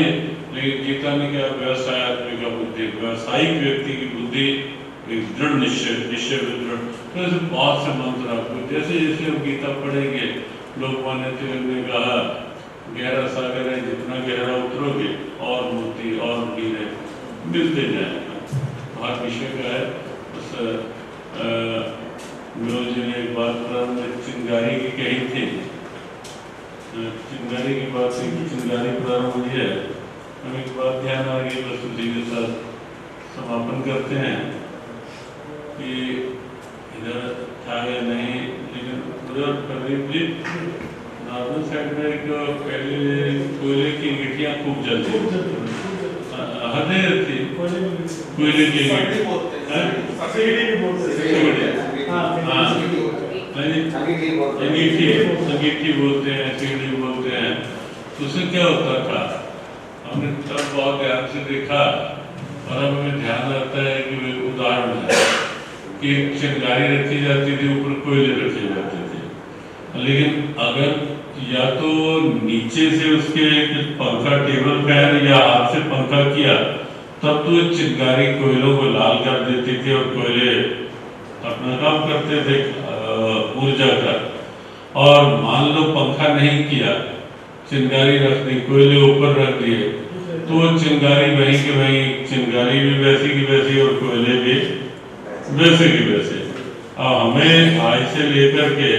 गीता ने क्या, व्यवसायात्मिका बुद्धि, व्यवसायिक व्यक्ति की बुद्धि एक दृढ़ निश्चय में दृढ़। तो ऐसे बहुत से मंत्र आपको जैसे जैसे हम गीता पढ़ेंगे, लोकमान्य तिलक ने कहा गहरा सागर है, जितना गहरा उतरोगे और मोती और हीरे मिलते जाएंगे। हर विषय का है। बस विनोद जी ने एक बात प्रारंभ में चिंगारी की कही थी, चिंगारी की बात है कि चिंगारी प्रारंभ हुई है। हम एक बात ध्यान आ गई, बस उसी के साथ समापन करते हैं कि इधर था या नहीं, लेकिन उधर प्रदीप जी नॉर्दर्न साइड में एक पहले कोयले की गिट्टियाँ खूब जलती हदें थी, कोयले की अंगीठी बोलते हैं, सीढ़ी बोलते हैं। तो उससे क्या होता था, हमने तब बहुत ध्यान से देखा और अब हमें ध्यान आता है कि वे उदाहरण है कि चिंगारी रखी जाती थी, ऊपर कोयले रखे जाते थे। लेकिन अगर या तो नीचे से उसके पंखा टेबल फैन या हाथ से पंखा किया तब तो चिंगारी कोयलों को लाल कर देती थी और कोयले अपना काम करते थे ऊर्जा का। और मान लो पंखा नहीं किया, चिंगारी रख दी, कोयले ऊपर रख दिए, तो चिंगारी वहीं के वहीं, चिंगारी भी वैसी की वैसी और कोयले भी वैसे की वैसे। अब हमें आज से लेकर के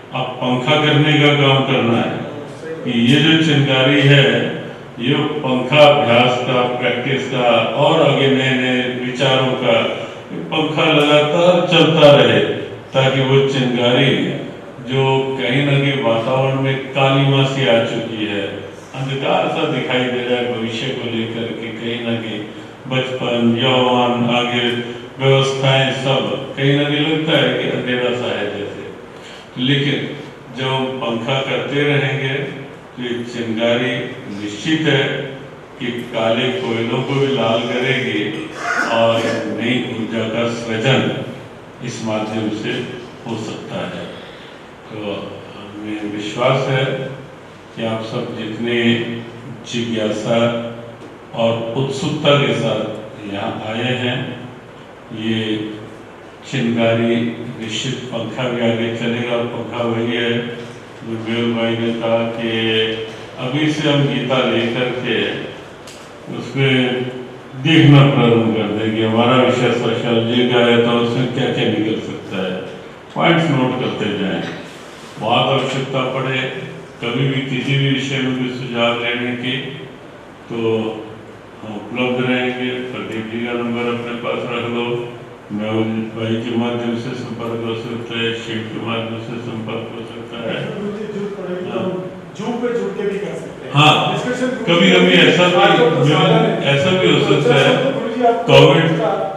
अब पंखा करने का काम करना है कि ये जो चिंगारी है ये पंखा अभ्यास का, प्रैक्टिस का और आगे नए नए विचारों का पंखा लगातार चलता रहे, ताकि वो चिंगारी जो कहीं ना कहीं वातावरण में काली मासी आ चुकी है, अंधकार सा दिखाई दे रहा है भविष्य को लेकर के, कहीं ना कहीं बचपन यौवन आगे व्यवस्थाएं सब कहीं ना कहीं लगता है कि अंधेरा सा है जैसे। लेकिन जब हम पंखा करते रहेंगे तो ये चिंगारी निश्चित है कि काले कोयलों को भी लाल करेगी और नई ऊर्जा का सृजन इस माध्यम से हो सकता है। तो हमें विश्वास है कि आप सब जितने जिज्ञासा और उत्सुकता के साथ यहाँ आए हैं, ये चिंगारी निश्चित पंखा भी आगे चलेगा। पंखा वही है जो बेल भाई ने कहा कि अभी से हम गीता लेकर के उसमें देखना प्रारंभ कर देंगे, हमारा विषय सोशियोलॉजी का है तो उसमें क्या क्या निकल सकता है, पॉइंट्स नोट करते जाएं। बहुत आवश्यकता पड़े कभी भी किसी भी विषय में कोई सुझाव लेने की तो हम उपलब्ध रहेंगे। प्रदीप जी का नंबर अपने पास रख लो, मैं भाई के माध्यम से संपर्क हो सकता है, शिव के माध्यम से संपर्क हो सकता है। हाँ, कभी कभी ऐसा भी हो सकता है।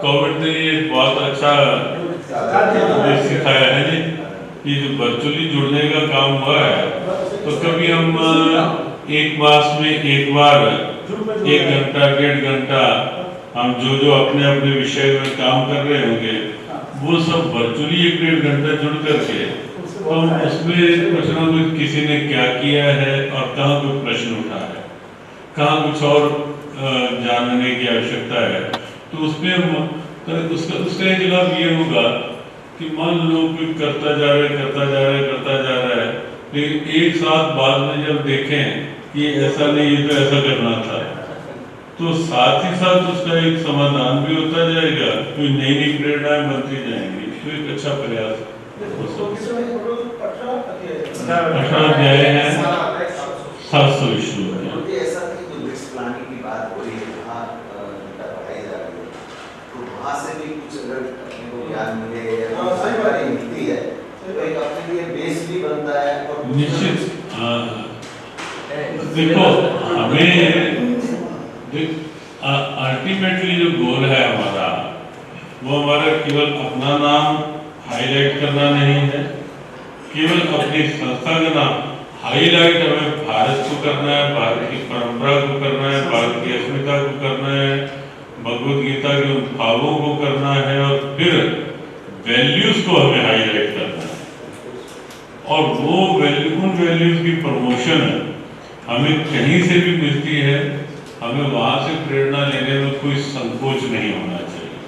कोविड ने ये बहुत अच्छा सिखाया है जी कि जो वर्चुअली जुड़ने का काम हुआ है, तो कभी हम एक मास में एक बार 1 घंटा 1.5 घंटा हम जो अपने अपने विषय में काम कर रहे होंगे वो सब वर्चुअली 1-1.5 घंटा जुड़ करके तो उसमें कुछ ना कुछ किसी ने क्या किया है और कहाँ कोई प्रश्न उठा है, कहाँ कुछ और जानने की आवश्यकता है, तो उसमें उसका एक लाभ ये होगा कि मान लो कोई करता जा रहा है, लेकिन एक साथ बाद में जब देखें कि ऐसा नहीं, ये तो ऐसा करना था, तो साथ ही साथ उसका एक समाधान भी होता जाएगा, कोई नई नई प्रेरणाएं बनती जाएंगी। तो एक अच्छा प्रयास हो सकता है। 18 अध्याय है, 700 श्लोक है। निश्चित देखो, हमें अल्टीमेटली जो गोल है हमारा, वो हमारा केवल अपना नाम हाईलाइट करना नहीं है, केवल अपनी संस्था का नाम हाईलाइट हमें भारत को करना है, भारत की परंपरा को करना है, भारत की अस्मिता को करना है, भगवद गीता के उन भावों को करना है, और फिर वैल्यूज को हमें हाईलाइट करना है। और वो उन वैल्यूज की प्रमोशन हमें कहीं से भी मिलती है, हमें वहाँ से प्रेरणा लेने में कोई संकोच नहीं होना चाहिए।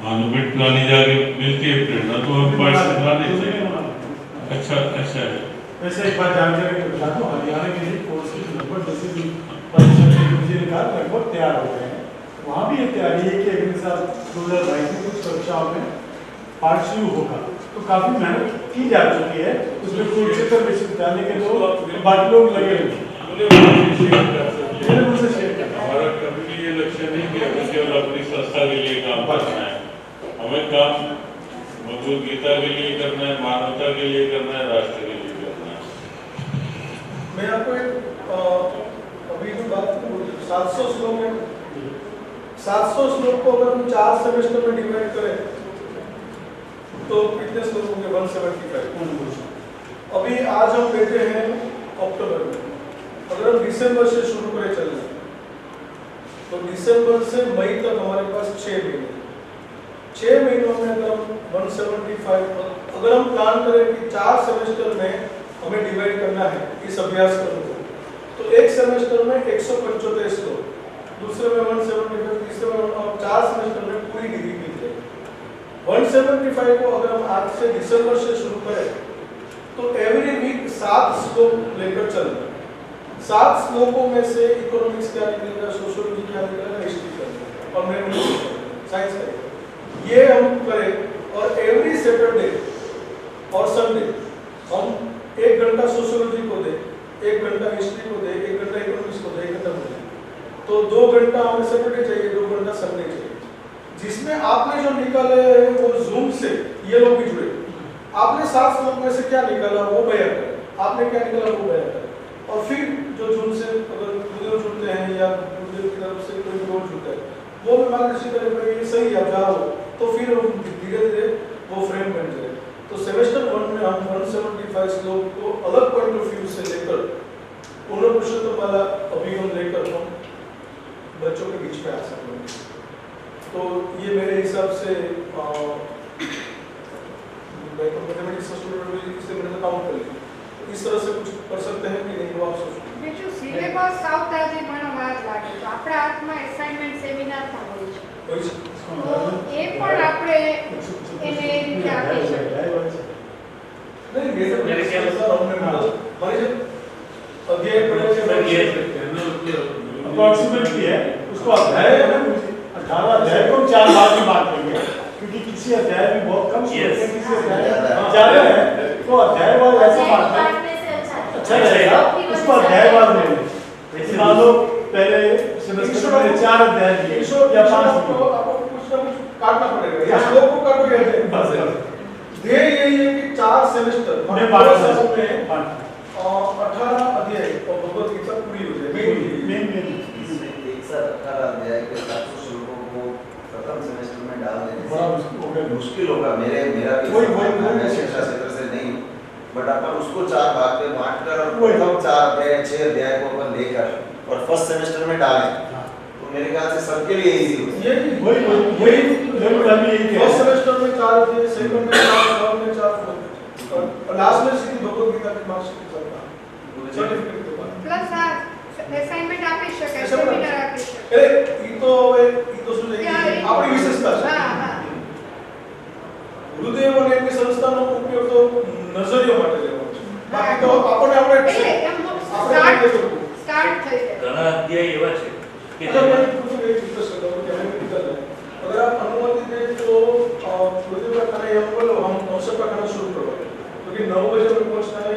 अनुमित वाली जाके मिलती है प्रेरणा, तो हम बढ़ा देते हैं। अच्छा अच्छा है। वैसे एक बात जानकारी बता दूं, हरियाणा के लिए कोर्स की लगभग जैसे कि परीक्षा ने कहा लगभग तैयार हो गए हैं। वहाँ भी ये तैयारी है कि अगले साल 2022 में कुछ कक्षाओं में पाठ शुरू होगा, तो काफ़ी मेहनत की जा चुकी है। उसमें कुरुक्षेत्र विश्वविद्यालय के लोग बाकी लोग लगे हुए हैं। हमारा कभी भी ये लक्ष्य नहीं कि हमें केवल अपनी संस्था के लिए काम करना है, हमें काम भगवद गीता के लिए करना है, मानवता के लिए करना है, राष्ट्र के लिए करना है। मैं आपको एक अभी जो बात 700 श्लोक है, 700 श्लोक को अगर हम 4 सेमेस्टर में डिवाइड करें तो कितने श्लोक होंगे? 175। अभी आज हम बैठे हैं अक्टूबर में, अगर हम दिसंबर से शुरू करें चलना तो दिसंबर से मई तक हमारे पास 6 महीने, 6 महीनों में अगर हम 175, अगर हम प्लान करें कि 4 सेमेस्टर में हमें डिवाइड करना है इस अभ्यासक्रम को, तो एक सेमेस्टर में 175 श्लोक, दूसरे में 175, तीसरे में 4 सेमेस्टर में पूरी डिग्री मिलती है। 175 को अगर हम आज से दिसंबर से शुरू करें तो एवरी वीक 7 श्लोक लेकर चलना। 7 श्लोकों में से इकोनॉमिक्स क्या निकलेगा, सोशियोलॉजी क्या निकलेगा, हिस्ट्री क्या निकलेगा और मैथमेटिक्स साइंस करेगा, ये हम करें। और एवरी सैटरडे और संडे हम 1 घंटा सोशियोलॉजी को दें, 1 घंटा हिस्ट्री को दें, 1 घंटा इकोनॉमिक्स को दें, 1 घंटा को दें, तो 2 घंटा हमें सैटरडे चाहिए, 2 घंटा संडे चाहिए। जिसमें आपने जो निकाले हैं वो जूम से ये लोग भी जुड़े, आपने 7 श्लोक में से क्या निकाला वो बयान करें, आपने क्या निकाला वो बयान करें। और फिर जो जून से अगर गुरुदेव जुड़ते हैं या गुरुदेव की तरफ से कोई लोग जुड़ता है वो भी मार्गदर्शन करें ये सही है, जाओ, तो फिर धीरे धीरे वो फ्रेम बन जाए। तो सेमेस्टर 1 में हम 175 श्लोक को अलग पॉइंट ऑफ व्यू से लेकर पुनः पुरुषोत्तम वाला अभिगम लेकर हम बच्चों के बीच में आ सकते हैं। तो ये मेरे हिसाब से मैथमेटिक्स से मैंने काउंट कर लिया, इस तरह से कुछ कर सकते हैं कि नहीं वो आप सोचो। બીજું સિલેબસ આવતા જે મને વાર લાગે તો આપણા હાથમાં અસાઇનમેન્ટ સેમિનાર પણ હોય છે, તો એ પણ આપણે એને એ રીતે આપી શકીએ। नहीं मेरे ख्याल से हमने हमारे जब अध्याय पढ़े अप्रोक्सीमेटली है उसको अध्याय 18 अध्याय को 4 भाग में बांट देंगे, क्योंकि किसी अध्याय में बहुत कम श्लोक है, किसी अध्याय में ज्यादा है, तो अध्याय वार ऐसा बांटना अच्छा रहेगा। उसको अध्यायवार ले लें। मान लो पहले सेमेस्टर में 4 अध्याय दिए या 5 आपको कुछ ना कुछ काटना पड़ेगा या श्लोक को काटो या बस ध्येय यही है कि 4 सेमेस्टर में 18 अध्याय और भगवद गीता पूरी हो जाए। मेन एक साथ 18 अध्याय के 700 श्लोकों को प्रथम सेमेस्टर में डाल देने मुश्किल होगा। मेरा भी शिक्षा क्षेत्र से नहीं, बट अपन उसको 4 भाग में बांटकर और प्रथम 4 अध्याय 6 अध्याय को अपन लेकर और फर्स्ट सेमेस्टर में डालें तो मेरे ख्याल से सबके लिए इजी हो। ये वही फर्स्ट सेमेस्टर में 4 अध्याय, सेकंड में 4, थर्ड में 4 और लास्ट में सीधी भगवद गीता की मार्कशीट चलता है सर्टिफिकेट के बाद પ્લસ આ અસાઇનમેન્ટ આપી શકાય, સેમિનાર આપી શકાય। ઈ તો શું છે આપણી વિશેષતા છે। હા હા ગુરુદેવ અને એમની સંસ્થાનો ઉપયોગ તો નજરિયો માટે લેવાનો છે, બાકી તો આપણે એટલે એમ સ્ટાર્ટ થઈ જાય। ઘણા અધ્યાય એવા છે કે अगर आप अनुमति दें तो गुरुदेव का खाना यहाँ बोलो हम 9 का खाना शुरू करो, क्योंकि 9 बजे में पहुंचना है।